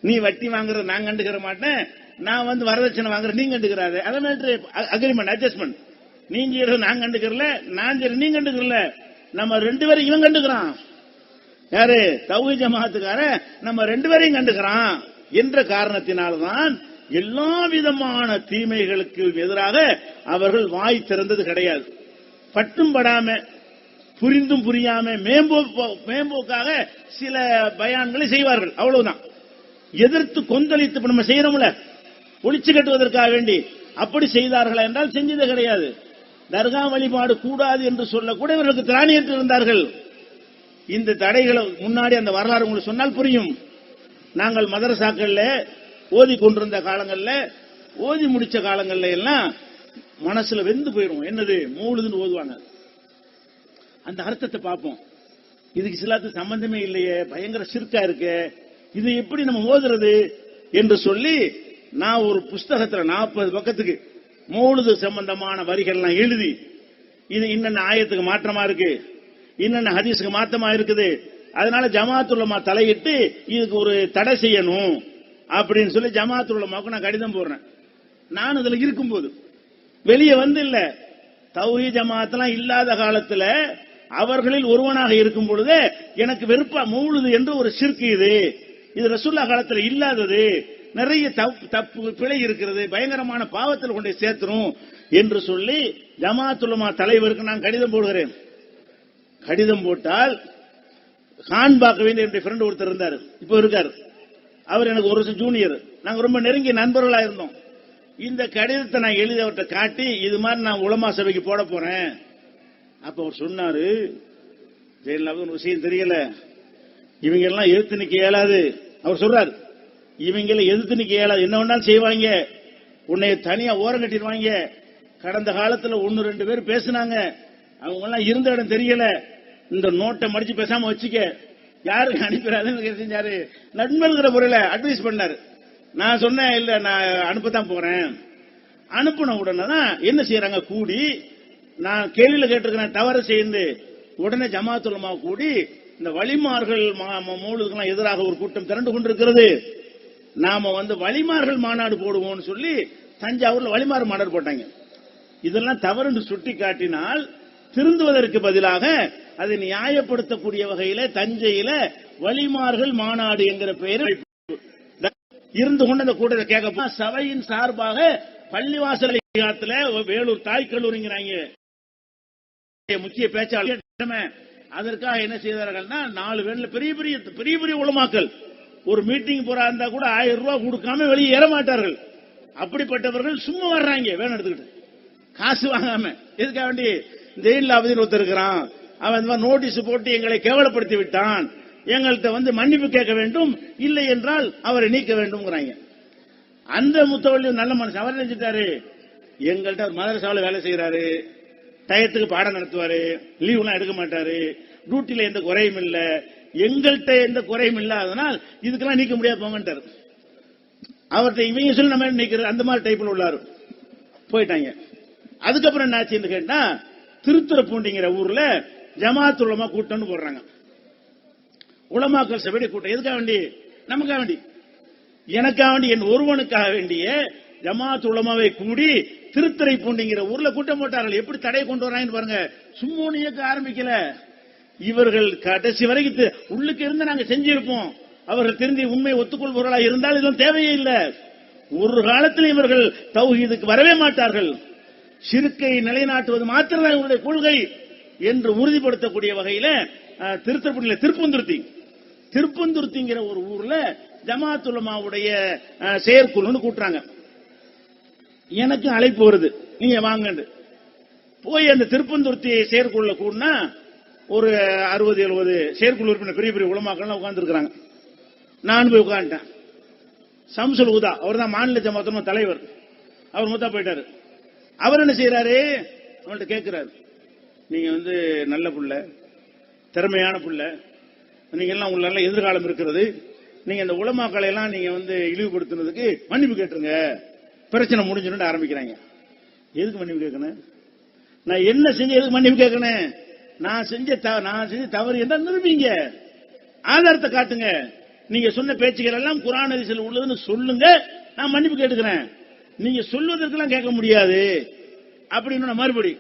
நீ வட்டி வாங்குற நான் கண்டுக்கிற மாட்டேன், நான் வரதட்சணை வாங்குற நீங்க கண்டுக்கிறாரு. அதே அக்ரிமெண்ட் அட்ஜஸ்ட்மெண்ட், நீங்க நான் கண்டுக்கிறல, நான் நீ கண்டுக்கிறல, நம்ம ரெண்டு பேரும் இவன் கண்டுக்கிறான். யாரு? தௌஹீத் ஜமாத்துக்கார நம்ம ரெண்டு பேரையும் கண்டுக்கிறான் என்ற காரணத்தினால்தான் எல்லா விதமான தீமைகளுக்கு எதிராக அவர்கள் வாய் திறந்தது கிடையாது. பட்டும் படாம, புரிந்தும் புரியாம, மேம்போக்காக சில பயான்களை செய்வார்கள், அவ்வளவுதான். எதிர்த்து கொந்தளித்து நம்ம செய்யறோம்ல, ஒளிச்சு கட்டுவதற்காக வேண்டி அப்படி செய்தார்கள் என்றால் செஞ்சது கிடையாது. தர்கா வழிபாடு கூடாது என்று சொல்ல கூட இவர்களுக்கு திராணியற்று இருந்தார்கள். இந்த தடைகளை முன்னாடி அந்த வரலாறு உங்களுக்கு சொன்னால் புரியும். நாங்கள் மதரசாக்கள்ல ஓதி கொண்டிருந்த காலங்கள்ல, ஓதி முடிச்ச காலங்கள்ல எல்லாம் மனசுல வெந்து போயிடும். என்னது? மௌலிதுன்னு ஓதுவாங்க. அந்த அர்த்தத்தை பார்ப்போம். இதுக்கு இஸ்லாத்துக்கு சம்பந்தமே இல்லையே, பயங்கர சிர்கா இருக்கு, இது எப்படி நம்ம ஓதுறது என்று சொல்லி நான் ஒரு புஸ்தகத்துல 40 பக்கத்துக்கு மௌலிது சம்பந்தமான வரிகள்லாம் எழுதி, இது இன்னென்ன ஆயத்துக்கு மாற்றமா இருக்கு, இன்னென்ன ஹதீஸுக்கு மாற்றமா இருக்குது, அதனால ஜமாத்துல் உலமா தலையிட்டு இதுக்கு ஒரு தடை செய்யணும் அப்படின்னு சொல்லி ஜமாத்துல் உலமாவுக்கு நான் கடிதம் போடுறேன். நான் இதுல இருக்கும்போது வெளியே இல்ல, தௌஹீத் ஜமாத்லாம் இல்லாத காலத்துல அவர்களில் ஒருவனாக இருக்கும் பொழுது எனக்கு வெறுப்பா மௌலிது என்று ஒரு ஷிர்க், இது ரசூலுல்லாஹ் காலத்துல இல்லாதது, நிறைய தப்பு பிழை இருக்கிறது, பயங்கரமான பாவத்தில் கொண்டு சேர்த்துரும் என்று சொல்லி ஜமாத்துல் உலமா தலைவருக்கு நான் கடிதம் போடுகிறேன். கடிதம் போட்டால் கான் பாக்கவேன் என்ற ஃப்ரெண்ட் ஒருத்தர் இருந்தார், இப்ப இருக்காரு. அவர் எனக்கு ஒரு வருஷம் ஜூனியர், நாங்க ரொம்ப நெருங்கிய நண்பர்களா இருந்தோம். இந்த கடிதத்தை நான் எழுதி அவர்கிட்ட காட்டி, இது மாதிரி நான் உலமா சபைக்கு போட போறேன். அப்ப அவர் சொன்னாரு, ஜெயலலிதா ஒரு விஷயம் தெரியல, இவங்க எல்லாம் எதிர்த்து நிக்க இயலாது. அவர் சொல்றாரு, இவங்களை எதிர்த்து நிக்க இயலாது, என்ன வேணாலும் செய்வாங்க, உன்னை தனியா ஓரம் கட்டிடுவாங்க. கடந்த காலத்துல 1-2 பேர் பேசினாங்க, அவங்க எல்லாம் இருந்த இடம் தெரியல, இந்த நோட்டை மடிச்சு பேசாம வச்சுக்க, யாருக்கு அனுப்பிடாதுன்னு செஞ்சாரு. நண்பர்கிற முறையில அட்வைஸ் பண்ணாரு. நான் சொன்னேன், இல்ல நான் அனுப்பத்தான் போறேன். அனுப்பின உடனே தான் என்ன செய்யறாங்க, கூடி நான் கேள்வியில கேட்டிருக்கிறேன், தவறு செய்து உடனே ஜமாத்துல் உலமா கூடி இந்த வழிமார்கள் மௌலிதுக்கெல்லாம் எதிராக ஒரு கூட்டம் திரண்டு கொண்டிருக்கிறது, நாம வழிமார்கள் மாநாடு போடுவோம்னு சொல்லி தஞ்சாவூர்ல வழிமாறு மாநாடு போட்டாங்க. இதெல்லாம் தவறு என்று சுட்டி காட்டினால் திருந்துவதற்கு பதிலாக அதை நியாயப்படுத்தக்கூடிய வகையில தஞ்சையில வழிமார்கள் மாநாடு என்கிற பெயரில் இருந்து கொண்டு அந்த கூட்டத்தை கேட்க சபையின் சார்பாக பள்ளிவாசல் வேலூர் தாய் கல்லூரிங்கிறாங்க முக்கிய பேச்சாளர். அதற்காக என்ன செய்தார்கள்னா 4 பேர்ல பெரிய பெரிய உலமாக்கள் ஒரு மீட்டிங் போறா இருந்தா கூட 1000 ரூபாய் கொடுக்காம வெளியே ஏற மாட்டார்கள். அப்படிப்பட்டவர்கள் சும்மா வர்றாங்க, வேணும் எடுத்துக்கிட்டு காசு வாங்காம. எதுக்காக வேண்டி ஜெயிலாவதில் ஒருத்தர் இருக்கிறான், அவன் நோட்டீஸ் போட்டு எங்களை கேவலப்படுத்தி விட்டான், எங்கள்கிட்ட மன்னிப்பு கேட்க வேண்டும், இல்லை என்றால் அவரை நீக்க வேண்டும். அந்த முத்தவள்ளி நல்ல மனுஷன், அவர் நினைச்சிட்டாரு, எங்கள்கிட்ட மதரசாவில் வேலை செய்யறாரு, டயத்துக்கு பாடம் நடத்துவாரு, லீவ் எல்லாம் எடுக்க மாட்டாரு, டியூட்டியில எந்த குறையும் இல்ல, எங்கள்கிட்ட எந்த குறையும் இல்லாதனால் இதுக்கெல்லாம் நீக்க முடியாது போங்கன்றாரு. அவர்கிட்ட இவங்க சொல்லி நம்ம நீக்கிறது அந்த மாதிரி டைப்ல உள்ளாரு. போயிட்டாங்க. அதுக்கப்புறம் என்ன ஆச்சுன்னு கேட்டா, திருத்துறைப்பூண்டிங்கிற ஊர்ல ஜமாத்துல் உலமா கூட்டம்னு போடுறாங்க. உலமாக்கள் சபை கூட்டம். எதுக்காக வேண்டி? நமக்காக வேண்டி, எனக்காக வேண்டி, என் ஒருவனுக்காக வேண்டிய ஜமாத்துல் உலமாவை கூடி திருத்துறைப்பூண்டிங்கிற ஊர்ல கூட்டம் போட்டார்கள். எப்படி தடை கொண்டு வராங்கன்னு பாருங்க. சும்மா இயக்க ஆரம்பிக்கல, இவர்கள் கடைசி வரைக்கும் உள்ளுக்கு இருந்து நாங்க செஞ்சிருப்போம், அவர்கள் திருந்தி உண்மையை ஒத்துக்கொள்பவர்களாக இருந்தால் இதெல்லாம் தேவையே இல்லை. ஒரு காலத்தில் இவர்கள் தௌஹீதுக்கு வரவே மாட்டார்கள். ஷிர்க்கை நிலைநாட்டுவது மாத்திரம்தான் இவருடைய கொள்கை என்று உறுதிப்படுத்தக்கூடிய வகையில திருப்பந்துருத்திங்கிற ஒரு ஊர்ல ஜமாஅத் உலமாவுடைய செயற்குழுன்னு கூட்டுறாங்க. எனக்கு அழைப்பு வருது, நீங்க வாங்க. போய் அந்த திருப்பந்துருத்தி செயற்குழுல கூடனா ஒரு 60-70 செயற்குழு உறுப்பினர் பெரிய பெரிய உலமாக்கள் உட்கார்ந்து இருக்கிறாங்க. நான் போய் உட்காந்துட்டேன். சம்சுல் உதா அவர் தான் மாநில ஜமாஅத் தலைவர். அவர் மூத்தா போயிட்டாரு. அவர் என்ன செய்யறாரு, அவங்கள்ட்ட கேட்கிறாரு, நீங்க நல்ல புள்ள, திறமையான புள்ள, நீங்க எல்லாம் உள்ள நல்ல எதிர்காலம் இருக்கிறது, நீங்க இந்த உலமாக்களை எல்லாம் நீங்க இழிவுபடுத்தினதுக்கு மன்னிப்பு கேட்டுருங்க, பிரச்சனை முடிஞ்சுன்னு ஆரம்பிக்கிறாங்க. எதுக்கு மன்னிப்பு கேட்கணும்? நான் என்ன செஞ்ச எதுக்கு மன்னிப்பு கேட்கணும்? நான் செஞ்ச தவறு என்ன நிரூபிங்க, ஆதாரத்தை காட்டுங்க. நீங்க சொன்ன பேச்சுகள் எல்லாம் குர்ஆன் ஹதீஸில் உள்ளதுன்னு சொல்லுங்க, நான் மன்னிப்பு கேட்டுக்கிறேன். நீங்க சொல்வதற்கெல்லாம் கேட்க முடியாது அப்படின்னு மறுபடி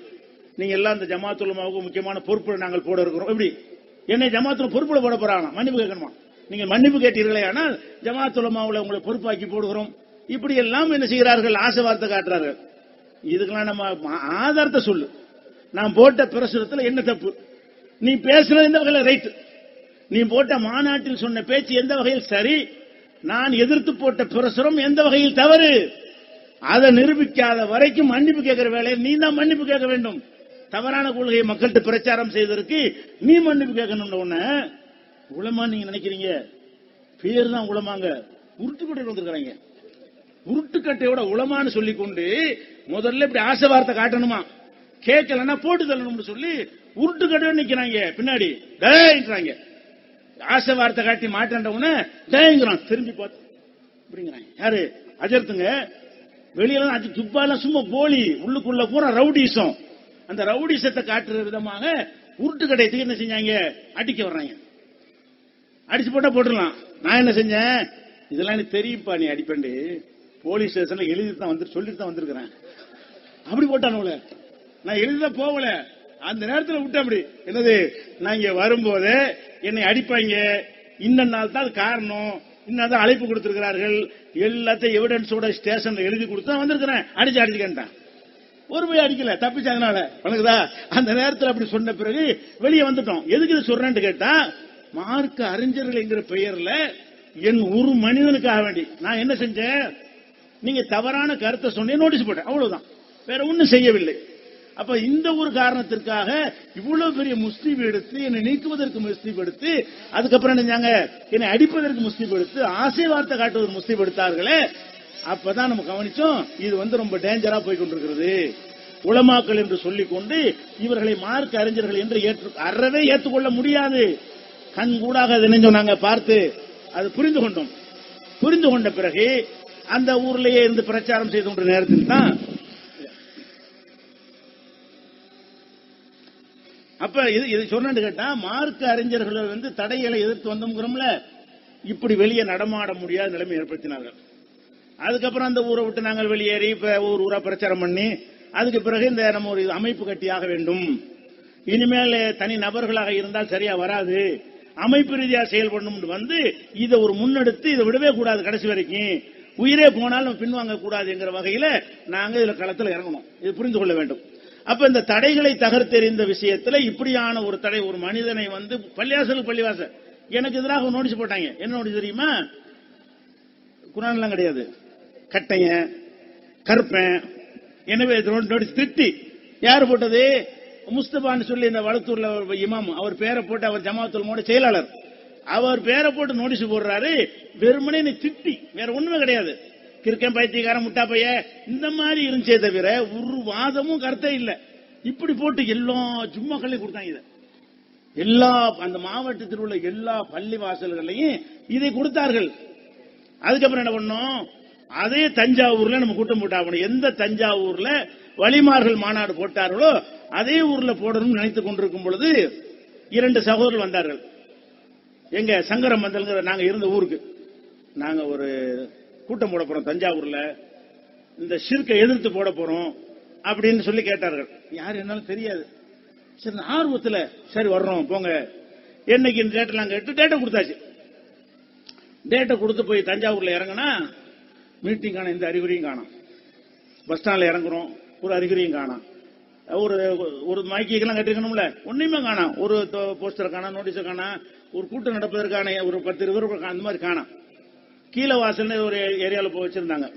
நீங்க எல்லாம் இந்த ஜமாஅத் உலமாவுக்கு முக்கியமான பொறுப்புல நாங்கள் போட இருக்கிறோம். எப்படி என்னை ஜமாஅத்துல பொறுப்புல போட போறாங்க, மன்னிப்பு கேட்கணுமா? நீங்க மன்னிப்பு கேட்டீர்களே ஆனால் ஜமாஅத் உலமாவுல உங்களை பொறுப்பாக்கி போடுகிறோம். இப்படி எல்லாம் என்ன செய்கிறார்கள், ஆசை வார்த்தை காட்டுறார்கள். இதுக்கெல்லாம் நம்ம ஆதாரத்தை சொல்லு. நான் போட்ட பிரசுரத்தில் என்ன தப்பு, நீ பேசுறது எந்த வகையில் ரைட், நீ போட்ட மாநாட்டில் சொன்ன பேச்சு எந்த வகையில் சரி, நான் எதிர்த்து போட்ட பிரசுரம் எந்த வகையில் தவறு, அதை நிரூபிக்காத வரைக்கும் மன்னிப்பு கேட்கிற வேலையை நீ தான் மன்னிப்பு கேட்க வேண்டும். தவறான கொள்கையை மக்கள்கிட்ட பிரச்சாரம் செய்வதற்கு நீ மன்னிப்பு கேட்கணும். உடனே உலமா நீங்க நினைக்கிறீங்க, பேர் தான் உலமாங்க, உருட்டுக்கட்டை வந்திருக்கிறாங்க. உருட்டுக்கட்டையோட உலமான்னு சொல்லிக் கொண்டு முதல்ல இப்படி ஆசை வார்த்தை காட்டணுமா, கேட்கலன்னா போட்டு தள்ளணும்னு சொல்லி உருட்டுக்கட்டையோட நிக்கிறாங்க. பின்னாடி டேங்கிறாங்க, ஆசை வார்த்தை காட்டி மாட்டேன்றவன டேங்கிறான். திரும்பி பார்த்து அப்படிங்கிறாங்க. யாரு? அஜர்த்துங்க. வெளியில துப்பாலாம் சும்மா போலி, உள்ளுக்குள்ள பூரா ரவுடிசம். அந்த ரவுடிசத்தை காட்டுற விதமாக உருட்டுக்கடையத்துக்கு என்ன செஞ்சாங்க, அடிக்க வர்றாங்க. அடிச்சு போட்டா போட்டுடலாம். நான் என்ன செஞ்சேன், இதெல்லாம் எனக்கு தெரியும்பா, நீ அடிப்பண்டு போலீஸ் ஸ்டேஷன்ல எழுதி தான் சொல்லிட்டு தான் வந்திருக்கிறேன். அப்படி போட்டானுல, நான் எழுதிதான் போகல, அந்த நேரத்தில் விட்டு அப்படி என்னது, நான் இங்க வரும்போது என்னை அடிப்பாங்க, இன்ன நாள் தான் காரணம், இன்னும் அழைப்பு கொடுத்திருக்கிறார்கள், எல்லாத்தையும் எவிடன்ஸோட ஸ்டேஷன்ல எழுதி கொடுத்து வந்திருக்கிறேன், அடிச்சுக்கிட்டேன். ஒரு போய் அடிக்கல, தப்பிச்சாங்கனால உனக்குதா. அந்த நேரத்தில் அப்படி சொன்ன பிறகு வெளியே வந்துட்டோம். எதுக்கு இது சொல்றேன்னு கேட்டா, மார்க்க அறிஞர்கள் என்கிற பெயர்ல என் ஒரு மனிதனுக்காக வேண்டி நான் என்ன செஞ்சேன், நீங்க தவறான கருத்தை சொன்னே நோட்டீஸ் போட்டேன், அவ்வளவுதான், வேற ஒன்னும் செய்யவில்லை. அப்ப இந்த ஒரு காரணத்திற்காக இவ்வளவு பெரிய முஸ்லீம் எடுத்து என்னை நீக்குவதற்கு முஸ்லீம் எடுத்து, அதுக்கப்புறம் என்னங்க என்னை அடிப்பதற்கு முஸ்லீம் எடுத்து, ஆசை வார்த்தை காட்டுவதற்கு முஸ்லீம் எடுத்தார்களே, அப்பதான் நம்ம கவனிச்சோம் இது ரொம்ப டேஞ்சரா போய் கொண்டிருக்கிறது. உலமாக்கள் என்று சொல்லிக் கொண்டு இவர்களை மார்க்க அறிஞர்கள் என்று அறவே ஏற்றுக்கொள்ள முடியாது. கண் கூடாக அதை நாங்க பார்த்து அது புரிந்து கொண்டோம். புரிந்து கொண்ட பிறகு அந்த ஊர்லயே இருந்து பிரச்சாரம் செய்து கொண்ட நேரத்தில் தான் அப்ப இது சொன்னு கேட்டா, மார்க்க அறிஞர்கள் தடைகளை எதிர்த்து வந்தோம்ங்கிறோம்ல, இப்படி வெளியே நடமாட முடியாத நிலைமை ஏற்படுத்தினார்கள். அதுக்கப்புறம் அந்த ஊரை விட்டு நாங்கள் வெளியேறி இப்ப ஊரா பிரச்சாரம் பண்ணி, அதுக்கு பிறகு இந்த நம்ம ஒரு அமைப்பு கட்டியாக வேண்டும், இனிமேல் தனி நபர்களாக இருந்தால் சரியா வராது, அமைப்பு ரீதியா செயல்படணும் இதை ஒரு முன்னெடுத்து இதை விடவே கூடாது, கடைசி வரைக்கும் உயிரே போனாலும் பின்வாங்க கூடாது என்கிற வகையில நாங்க இதுல களத்தில் இறங்கணும். இது புரிந்து கொள்ள வேண்டும். அப்ப இந்த தடைகளை தகர்த்தெறிந்த விஷயத்துல இப்படியான ஒரு தடை, ஒரு மனிதனை பள்ளிவாசலுக்கு பள்ளிவாசல் எனக்கு எதிராக நோட்டீஸ் போட்டாங்க. என்ன நோட்டீஸ் தெரியுமா? குர்ஆன்லாம் கிடையாது, கட்டைய கருப்பேன், எனவே நோட்டீஸ் திட்டி. யார் போட்டது? முஸ்தபான்னு சொல்லி இந்த வளத்தூர்ல இமாம், அவர் பேரை போட்டு, அவர் ஜமாஅத் உலமாவோட செயலாளர், அவர் பேரை போட்டு நோட்டீஸ் போடுறாரு. வெறுமனே திட்டி, வேற ஒண்ணுமே கிடையாது. கிறுக்கன், பைத்தியக்காரன், முட்டா பைய, இந்த மாதிரி இருந்துச்சே தவிர ஒரு வாதமும் கருத்தே இல்ல. இப்படி போட்டு எல்லா ஜும்மாக்களையும் கொடுத்தாங்க. இதை எல்லா அந்த மாவட்டத்தில் உள்ள எல்லா பள்ளி வாசல்களையும் இதை கொடுத்தார்கள். அதுக்கப்புறம் என்ன பண்ணோம், அதே தஞ்சாவூர்ல நம்ம கூட்டம் போட்டாகணும். எந்த தஞ்சாவூர்ல வலிமார்கள் மாநாடு போட்டார்களோ அதே ஊர்ல போடணும்னு நினைத்துக் கொண்டிருக்கும் பொழுது 2 சகோதரர்கள் வந்தார்கள். எங்க சங்கரம் மந்தல்ங்கிற நாங்க இருந்த ஊருக்கு நாங்க ஒரு கூட்டம் போட போறோம் தஞ்சாவூர்ல, இந்த ஷிர்கை எதிர்த்து போட போறோம் அப்படின்னு சொல்லி கேட்டார்கள். யாரு என்னாலும் தெரியாது. சரி, ஆர்வத்துல சரி வர்றோம் போங்க, என்னைக்கு டேட்டெல்லாம் கேட்டு டேட்டை கொடுத்தாச்சு. டேட்டை கொடுத்து போய் தஞ்சாவூர்ல இறங்கினா மீட்டிங் காண எந்த அறிகுறியும் காணும். பஸ் ஸ்டாண்ட்ல இறங்குறோம், ஒரு அறிகுறியும் காணும். ஒரு மைக்கெல்லாம் கட்டிருக்கணும்ல, ஒன்னுமே காணாம். ஒரு போஸ்டர் காணா, நோட்டீஸை காணா, ஒரு கூட்டம் நடப்பதற்கான ஒரு 10-20 அந்த மாதிரி காணாம். கீழே வாசல் ஒரு ஏரியாவில் போய் வச்சிருந்தாங்க.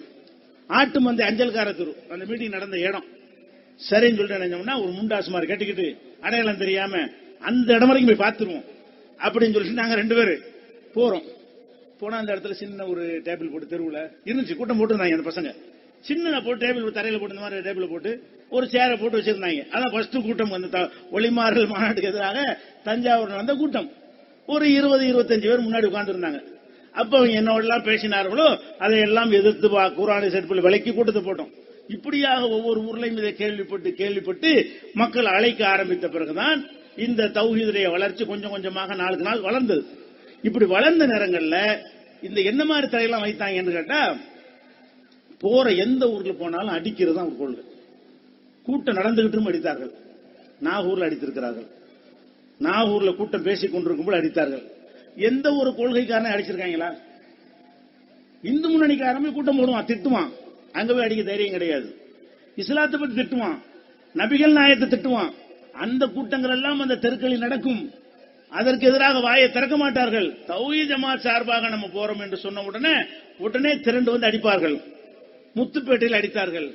ஆட்டு மந்தை அஞ்சல்கார தெரு அந்த மீட்டிங் நடந்த இடம். சரின்னு சொல்லிட்டு நினைச்சோம்னா ஒரு முண்டாசு மாதிரி கட்டிக்கிட்டு அடையாளம் தெரியாம அந்த இடம் வரைக்கும் போய் பார்த்துருவோம் அப்படின்னு சொல்லிட்டு நாங்க 2 பேரு போறோம். போனா அந்த இடத்துல சின்ன ஒரு டேபிள் போட்டு தெருவுல இருந்துச்சு, கூட்டம் போட்டுருந்தாங்க அந்த பசங்க. சின்ன போட்டு டேபிள் தரையில போட்டு இந்த மாதிரி டேபிள் போட்டு ஒரு சேரை போட்டு வச்சிருந்தாங்க. அதான் ஃபர்ஸ்ட் கூட்டம் அந்த ஒளிமாறல் மாநாட்டுக்கு எதிராக தஞ்சாவூர் நடந்த கூட்டம். ஒரு 20-25 பேர் முன்னாடி உட்கார்ந்து இருந்தாங்க. அப்ப அவங்க என்னோடலாம் பேசினார்களோ அதையெல்லாம் எதிர்த்து குர்ஆனை செருப்பில் விலக்கி கூட்டத்தை போட்டோம். இப்படியாக ஒவ்வொரு ஊர்லையும் இதை கேள்விப்பட்டு மக்கள் அழைக்க ஆரம்பித்த பிறகுதான் இந்த தௌஹீதுடைய வளர்ச்சி கொஞ்சம் கொஞ்சமாக நாளுக்கு நாள் வளர்ந்தது. இப்படி வளர்ந்த நேரங்கள்ல இந்த என்ன மாதிரி தடையெல்லாம் வைத்தாங்கன்னு கேட்டா, போற எந்த ஊர்ல போனாலும் அடிக்கிறது தான் ஒரு கொள்கை. கூட்டம் நடந்துகிட்டும் அடித்தார்கள். நாகூர்ல அடித்திருக்கிறார்கள். நாகூர்ல கூட்டம் பேசிக் கொண்டிருக்கும் போது அடித்தார்கள். எந்த ஒரு கொள்கைக்காரனை அடிச்சிருக்காங்களா? இந்து முன்னணிக்காரமே கூட்டம் போடுவான், திட்டுவான், அங்க போய் அடிக்க தைரியம் கிடையாது. இஸ்லாத்தை பத்தி திட்டுவான், நபிகள் நாயத்தை திட்டுவான். அந்த கூட்டங்கள் எல்லாம் அந்த தெருக்களில் நடக்கும். அதற்கு எதிராக வாயை திறக்க மாட்டார்கள். தௌஹீத் ஜமாத் சார்பாக நம்ம போறோம் என்று சொன்ன உடனே திரண்டு வந்து அடிப்பார்கள். முத்துப்பேட்டையில் அடித்தார்கள்,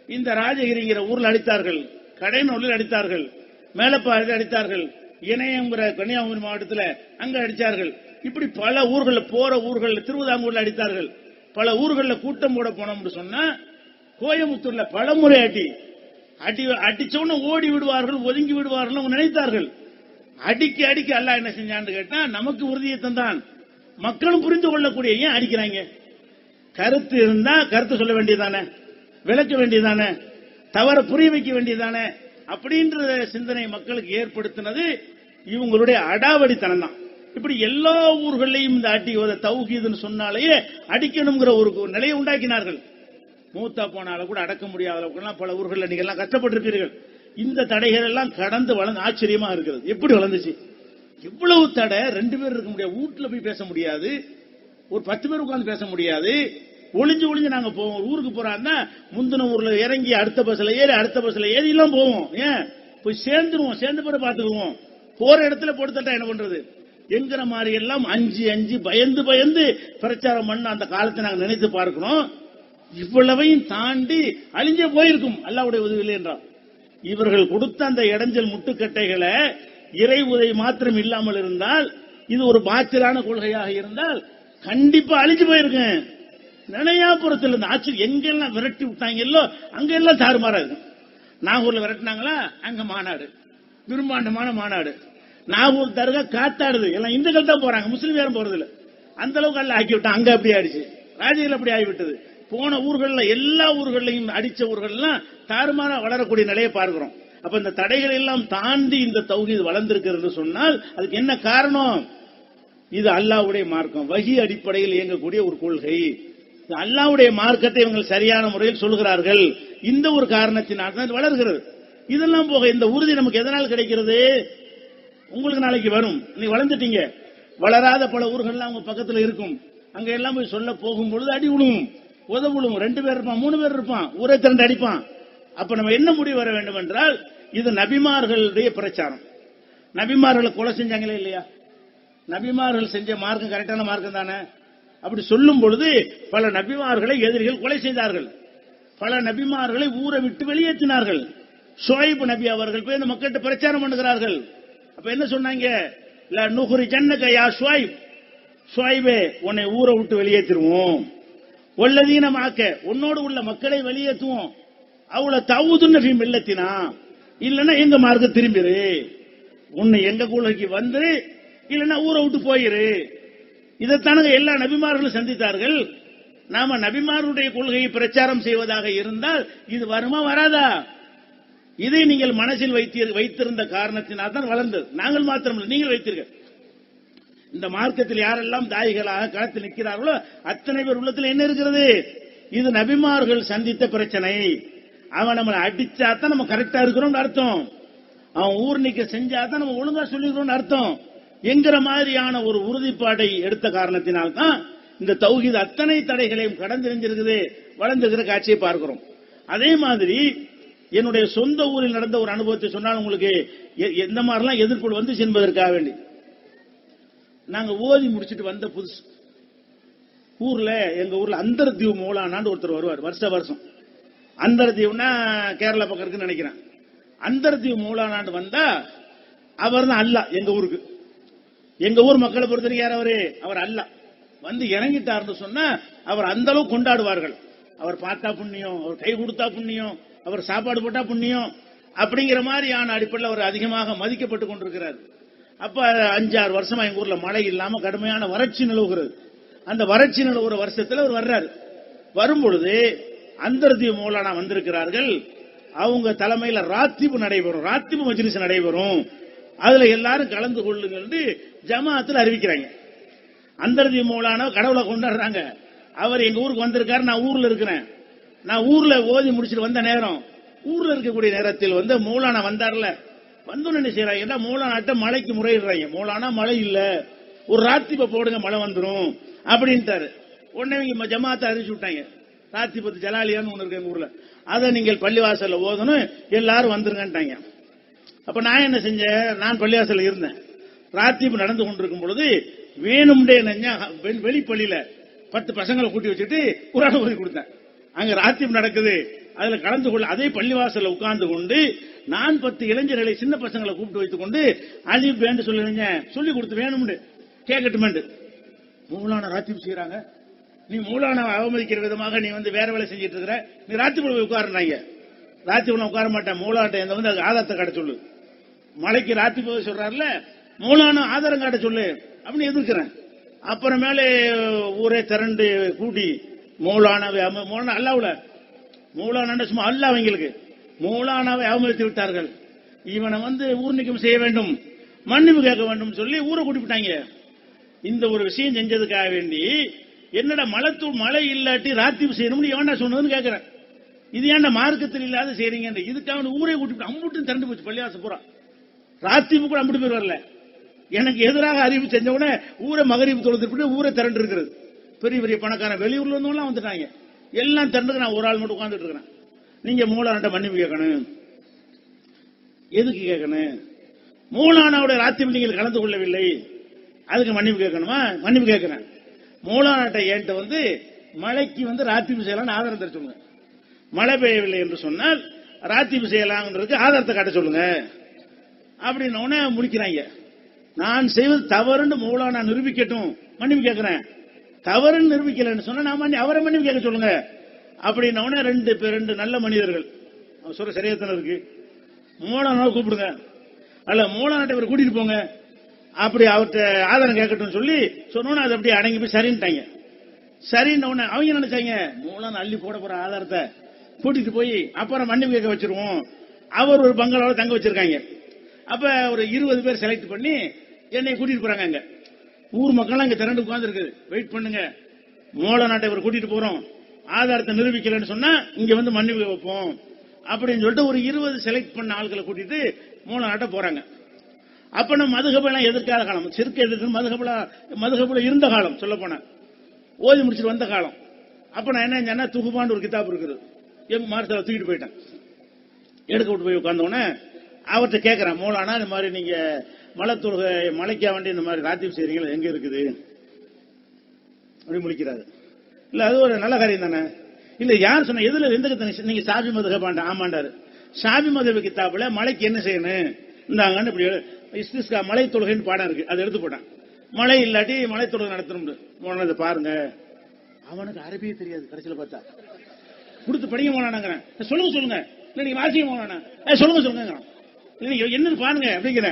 இந்த ராஜகிரிங்கிற ஊர்ல அடித்தார்கள், கடைநூலில் அடித்தார்கள், மேலப்பாறையில் அடித்தார்கள், இணையங்கிற கன்னியாகுமரி மாவட்டத்தில் அங்க அடித்தார்கள். இப்படி பல ஊர்களில் போற ஊர்களில் திருவிதாங்கூர்ல அடித்தார்கள். பல ஊர்களில் கூட்டம் போட போனோம்னு சொன்னா கோயமுத்தூர்ல பலமுறை அடிச்சவன ஓடி விடுவார்கள், ஒதுங்கி விடுவார்கள் நினைத்தார்கள். அடிக்க அல்லாஹ் என்ன செஞ்சான்னு கேட்டா, நமக்கு உறுதியை தந்தான், மக்களும் புரிந்து கொள்ளக்கூடிய. ஏன் அடிக்கிறாங்க? கருத்து இருந்தா கருத்து சொல்ல வேண்டியதானே, விளக்க வேண்டியதானே, தவற புரிய வைக்க வேண்டியதானே அப்படின்ற சிந்தனை மக்களுக்கு ஏற்படுத்தினது இவங்களுடைய அடாவடித்தனம் தான். இப்படி எல்லா ஊர்களையும் இந்த அடி தௌஹீதுன்னு சொன்னாலேயே அடிக்கணுங்கிற ஒரு நிலையை உண்டாக்கினார்கள். மூத்தா போனால கூட அடக்க முடியாத அளவுக்கு பல ஊர்களில் நீங்க எல்லாம் கஷ்டப்பட்டிருப்பீர்கள். இந்த தடைகள் எல்லாம் கடந்து வளர்ந்து ஆச்சரியமா இருக்கிறது. எப்படி வளர்ந்துச்சு? இவ்வளவு தடை. 2 பேர் இருக்க முடியாது, வீட்டுல போய் பேச முடியாது, ஒரு 10 பேர் உட்கார்ந்து பேச முடியாது. ஒளிஞ்சு நாங்க போவோம். ஊருக்கு போறான்னா முந்தின ஊர்ல இறங்கி அடுத்த பஸ்ல ஏறி எல்லாம் போவோம். ஏன் போய் சேர்ந்துருவோம், சேர்ந்து பிறகு பாத்துக்குவோம். போற இடத்துல போட்டுத்தட்டா என்ன பண்றது என்கிற மாதிரி எல்லாம் அஞ்சு பயந்து பிரச்சாரம் பண்ண அந்த காலத்தை நாங்க நினைத்து பார்க்கணும். இவ்வளவையும் தாண்டி அழிஞ்சே போயிருக்கும் அல்லாஹ்வுடைய உதவி இல்லை என்றால். இவர்கள் கொடுத்த அந்த இடைஞ்சல் முட்டுக்கட்டைகளை இறை உதவி மாத்திரம் இல்லாமல் இருந்தால், இது ஒரு பாத்திரான கொள்கையாக இருந்தால் கண்டிப்பா அழிஞ்சு போயிருக்கேன். நினையாபுரத்தில் இருந்து ஆச்சரியம் எங்கெல்லாம் விரட்டி விட்டாங்கல்லோ அங்கெல்லாம் தாறுமாறா இருக்கும். நாகூர்ல விரட்டினாங்களா, அங்க மாநாடு, பிரம்மாண்டமான மாநாடு. நாகூர் தர்கா காத்தாடுது, எல்லாம் இந்துக்கள் தான் போறாங்க, முஸ்லீம் யாரும் போறது இல்ல. அந்த அளவுக்கு அல்ல ஆக்கி விட்டான். அங்க அப்படி ஆயிடுச்சு, ராஜ்யத்தில் அப்படி ஆகிவிட்டது. போன ஊர்கள்ல எல்லா ஊர்களையும் அடிச்ச ஊர்கள்லாம் தாறுமாறா வளரக்கூடிய நிலையை பார்க்கிறோம். அப்ப இந்த தடைகள் எல்லாம் தாண்டி இந்த தௌஹீத் வளர்ந்திருக்கிறது சொன்னால் அதுக்கு என்ன காரணம்? இது அல்லாஹ்வுடைய மார்க்கம், வஹி அடிப்படையில் இயங்கக்கூடிய ஒரு கொள்கை. அல்லாஹ்வுடைய மார்க்கத்தை இவங்க சரியான முறையில் சொல்கிறார்கள். இந்த ஒரு காரணத்தினால் தான் வளர்கிறது. இதெல்லாம் போக இந்த உறுதி நமக்கு எதனால் கிடைக்கிறது? உங்களுக்கு நாளைக்கு வரும். நீ வளர்ந்துட்டீங்க, வளராத பல ஊர்கள்லாம் அவங்க பக்கத்துல இருக்கும். அங்க எல்லாம் போய் சொல்ல போகும் பொழுது அடி விழுவும், உதவுழும். 2 பேர் இருப்பான், 3 பேர் இருப்பான், ஊரை திரண்டு அடிப்பான். அப்ப நம்ம என்ன முடிவு வர வேண்டும் என்றால், இது நபிமார்களுடைய பிரச்சாரம். நபிமார்களை கொலை செஞ்சாங்களே இல்லையா? நபிமார்கள் செஞ்ச மார்க்கம் கரெக்டான மார்க்கம் தானே? அப்படி சொல்லும் பொழுது பல நபிமார்களை எதிரிகள் கொலை செய்தார்கள், பல நபிமார்களை ஊரை விட்டு வெளியேற்றினார்கள். ஷுஐப் நபி அவர்கள் போய் இந்த மக்கள்கிட்ட பிரச்சாரம் பண்ணுகிறார்கள். அப்ப என்ன சொன்னாங்க? லா நுஹ்ரிஜன்னக யா ஷுஐப், ஷுஐபே உன்னை ஊரை விட்டு வெளியேற்றிடுவோம். வல்லதீன மாக்க உன்னோடு உள்ள மக்களை வெளியேற்றுவோம். அவள தவுதுன்னு ஃபீ மில்லத்தினா, இல்லன்னா எங்க மார்க்க திரும்பிரு, உன்னை எங்க கொள்கைக்கு வந்து இல்லன்னா ஊரை விட்டு போயிரு. இதைத்தானுங்க எல்லா நபிமார்களும் சந்தித்தார்கள். நாம நபிமாருடைய கொள்கையை பிரச்சாரம் செய்வதாக இருந்தால் இது வருமா வராதா? இதை நீங்கள் மனசில் வைத்திருந்த காரணத்தினால் தான் வளர்ந்தது. நாங்கள் மாத்திரமில்லை, நீங்கள் வைத்தீர்கள். இந்த மார்க்கத்தில் யாரெல்லாம் தாயிகளாக களத்தில் நிற்கிறார்களோ அத்தனை பேர் உள்ளத்தில் என்ன இருக்கிறது? இது நபிமார்கள் சந்தித்த பிரச்சனை. அவன் நம்மளை அடிச்சாதான் நம்ம கரெக்டா இருக்கிறோம் அர்த்தம், அவன் ஊர் நீக்க செஞ்சாதான் நம்ம ஒழுங்கா சொல்லிக்கிறோம் அர்த்தம் என்கிற மாதிரியான ஒரு உறுதிப்பாடை எடுத்த காரணத்தினால்தான் இந்த தௌஹீத் அத்தனை தடைகளையும் கடந்து வளர்ந்துகிற காட்சியை பார்க்கிறோம். அதே மாதிரி என்னுடைய சொந்த ஊரில் நடந்த ஒரு அனுபவத்தை சொன்னால் உங்களுக்கு எந்த மாதிரிலாம் எதிர்ப்பு வந்து என்பதற்காக வேண்டி, நாங்க ஓதி முடிச்சுட்டு வந்த புதுசு ஊர்ல, எங்க ஊர்ல அந்தர்தீவு மௌலானான்னு ஒருத்தர் வருவார் வருஷம். அந்தர்தீவுனா கேரளா பக்கம் இருக்குன்னு நினைக்கிறேன். அந்தர்தீவு மௌலானான்னு வந்தா அவர் தான் அல்லா எங்க ஊருக்கு. எங்க ஊர் மக்களை பொறுத்தவரைக்கும் அவரு அவர் அல்லா வந்து இறங்கிட்டாருன்னு சொன்னா அவர் அந்த அளவுக்கு கொண்டாடுவார்கள். அவர் பார்த்தா புண்ணியம், அவர் கை கொடுத்தா புண்ணியம், அவர் சாப்பாடு போட்டா புண்ணியம், அப்படிங்கிற மாதிரியான அடிப்படையில் அவர் அதிகமாக மதிக்கப்பட்டு கொண்டிருக்கிறார். அப்ப 5-6 வருஷமா எங்க ஊர்ல மழை இல்லாம கடுமையான வறட்சி நிலவுகிறது. அந்த வறட்சி நிலவுற வருஷத்துல அவர் வர்றாரு. வரும்பொழுது அந்தர்தீவு மௌலானா வந்திருக்கிறார்கள். அவங்க தலைமையில ராத்திபு நடைபெறும், ராத்திபு மஜ்லிஸ் நடைபெறும், அதுல எல்லாரும் கலந்து கொள்ளுங்க ஜமாத்துல அறிவிக்கிறாங்க. அந்தர்தீவு மௌலானா கடவுளை கொண்டாடுறாங்க. அவர் எங்க ஊருக்கு வந்திருக்காரு, நான் ஊர்ல இருக்கிறேன். நான் ஊர்ல ஓதி முடிச்சுட்டு வந்த நேரம், ஊர்ல இருக்கக்கூடிய நேரத்தில் வந்து மௌலானா வந்தார்ல, வந்து என்ன செய்யறாங்க, மௌலானாட்ட மழைக்கு முறையிடுறாங்க. மௌலானா மழை இல்ல, ஒரு ராத்திப போடுங்க மழை வந்துடும் அப்படின்ட்டாரு. உடனே இவங்க ஜமாத்தை அறிவிச்சு விட்டாங்க. ராத்திபத்து ஜலாலியான்னு ஒண்ணு இருக்கு எங்க ஊர்ல, அதை நீங்கள் பள்ளிவாசல்ல ஓதணும், எல்லாரும் வந்துருங்கன்ட்டாங்க. அப்ப நான் என்ன செஞ்சேன், நான் பள்ளிவாசல்ல இருந்தேன். ராத்திபு நடந்து கொண்டிருக்கும் பொழுது வேணும்டே வெளிப்பள்ளியில 10 பசங்களை கூட்டி வச்சுட்டு குர்ஆன் ஓதி கொடுத்தேன். அங்க ராத்திபு நடக்குது, அதுல கலந்து கொள்ள அதே பள்ளிவாசல்ல உட்கார்ந்து கொண்டு நான் 10 இளைஞர்களை சின்ன பசங்களை கூப்பிட்டு வைத்துக் கொண்டு அலிப் பேண்டு சொல்லி கொடுத்து வேணும்னு கேட்கட்டுமெண்டு. மௌலானா ராத்திபு செய்யறாங்க, நீ மௌலானாவை அவமதிக்கிற விதமாக நீ வந்து வேற வேலை செஞ்சிட்டு இருக்கிற, நீ ராத்திபுல உட்காருனாங்க. ராத்திபுல உட்கார மாட்டேன், மௌலாட்ட எந்த வந்து ஆதாரத்தை காட்ட சொல்லு. மலைக்கு ராத்திபு சொல்றாருல, மௌலானா ஆதாரம் காட்ட சொல்லு அப்படின்னு எதிர்க்கிறேன். அப்புறமேலே ஊரே திரண்டு கூட்டி மௌலானாவை அல்லாவுல மௌலானா சும்மா அல்ல அவங்களுக்கு மௌலானாவை அவமதித்து விட்டார்கள், இவனை வந்து ஊர் நீக்கம் செய்ய வேண்டும், மன்னிப்பு கேட்க வேண்டும் சொல்லி ஊரை கூட்டிவிட்டாங்க. இந்த ஒரு விஷயம் செஞ்சதுக்காக வேண்டி என்னடா மழை இல்லாட்டி ராத்திபு செய்யணும்னு எவன்டா சொன்னதுன்னு கேட்கிறேன். இது ஏன்டா மார்க்கத்தில் இல்லாத செய்றீங்க, இதுக்காக ஊரே கூட்டிவிட்டு அம்புட்டு திரண்டு போச்சு பள்ளிவாசல் பூரா. ராத்திபு கூட அம்புட்டு பேர் வரல. எனக்கு எதிராக அறிவு செஞ்ச உடனே ஊரை மகரிப்பு தொழுது ஊரை திரண்டு இருக்கிறது. பெரிய பெரிய பணக்காரன் வெளியூர்ல இருந்தவங்களாம் வந்துட்டாங்க. எல்லாம் திரண்டு நான் ஒரு ஆள் மட்டும் உட்கார்ந்துட்டு இருக்கிறேன். நீங்க மௌலானாட்ட மன்னிப்பு கேட்கணும். எதுக்கு கேட்கணும்? மௌலானாவுடைய ராத்திபு நீங்கள் கலந்து கொள்ளவில்லை, அதுக்கு மன்னிப்பு கேட்கணுமா? மன்னிப்பு கேட்கிறேன். மௌலானாட்ட என்கிட்ட வந்து மழைக்கு வந்து ராத்திபு செய்யலாம் ஆதாரம் தர சொல்லுங்க. மழை பெய்யவில்லை என்று சொன்னால் ராத்திபு செய்யலாம்ன்றதுக்கு ஆதாரத்தை காட்ட சொல்லுங்க அப்படின்னு முடிக்கிறாங்க. நான் செய்வது தவறுன்னு மௌலானா நிரூபிக்கட்டும், மன்னிப்பு கேட்கிறேன். தவறுன்னு நிரூபிக்கலன்னு சொன்னா நான் அவரை மன்னிப்பு கேட்க சொல்லுங்க அப்படின்ன ரெண்டு நல்ல மனிதர்கள் சொல்ற சரியாத்தான இருக்கு, மௌலானாவை கூப்பிடுங்க, அல்ல மௌலானாட்ட இவரை கூட்டிட்டு போங்க, அப்படி அவர்கிட்ட ஆதாரம் கேட்கட்டும் சொல்லி சொன்னோன்னு அது அப்படியே அடங்கி போய் சரின்ட்டாங்க. சரின்னு அவங்க நினைச்சாங்க மௌலானா அள்ளி போட போற ஆதாரத்தை கூட்டிட்டு போய் அப்புறம் மன்னிப்பு கேட்க வச்சிருவோம். அவர் ஒரு பங்களாவில் தங்க வச்சிருக்காங்க. அப்ப ஒரு 20 பேர் செலக்ட் பண்ணி என்னை கூட்டிட்டு போறாங்க. அங்க ஊர் மக்கள் அங்க திரண்டு உட்கார்ந்து இருக்கு, வெயிட் பண்ணுங்க, மௌலானாட்ட இவர் கூட்டிட்டு போறோம், ஆதாரத்தை நிரூபிக்கலன்னு சொன்னா இங்க வந்து மன்னிப்பு வைப்போம் அப்படின்னு சொல்லிட்டு ஒரு 20 செலக்ட் பண்ண ஆட்களை கூட்டிட்டு மௌலானாட்ட போறாங்க. அப்ப நம்ம மதுஹபெல்லாம் எதிர்க்காத காலம், சிறுக்கு எதிர்க்கு மதுஹபுல இருந்த காலம், சொல்ல போன ஓதி முடிச்சுட்டு வந்த காலம். அப்ப நான் என்ன செஞ்சேன்னா துகுபான்னு ஒரு கிதாப் இருக்குது, எங்க மார்த்தாவை தூக்கிட்டு போயிட்டேன். எடுக்க விட்டு போய் உட்கார்ந்தோன்னே அவர்கிட்ட கேட்கிறேன், மௌலானா இந்த மாதிரி நீங்க மலைக்கா வேண்டி இந்த மாதிரி ராத்திபு செய்றீங்களா, எங்க இருக்குது அப்படி முடிக்கிறாரு. இல்ல அது ஒரு நல்ல காரியம் தானே. இல்ல யார் சொன்ன, எதுல எந்த நீங்க ஷாபி மதுஹப் ஆமாண்டாரு. ஷாபி மதுஹப் கிதாபுல மலைக்கு என்ன செய்யணும் இந்தாங்கன்னு இப்படி இஸ்திஸ்கா மலை தொழுகைன்னு பாடம் இருக்கு, அதை எடுத்து போட்டான். மழை இல்லாட்டி மலை தொழுகை நடத்தணும் அதை பாருங்க. அவனுக்கு அரபியே தெரியாது, கடைசியில் பார்த்தா கொடுத்து படிக்க போனாங்கிறேன். சொல்லுங்க இல்ல நீங்க வாசிக்க போனா சொல்லுங்க என்னன்னு பாருங்க அப்படிங்கிற.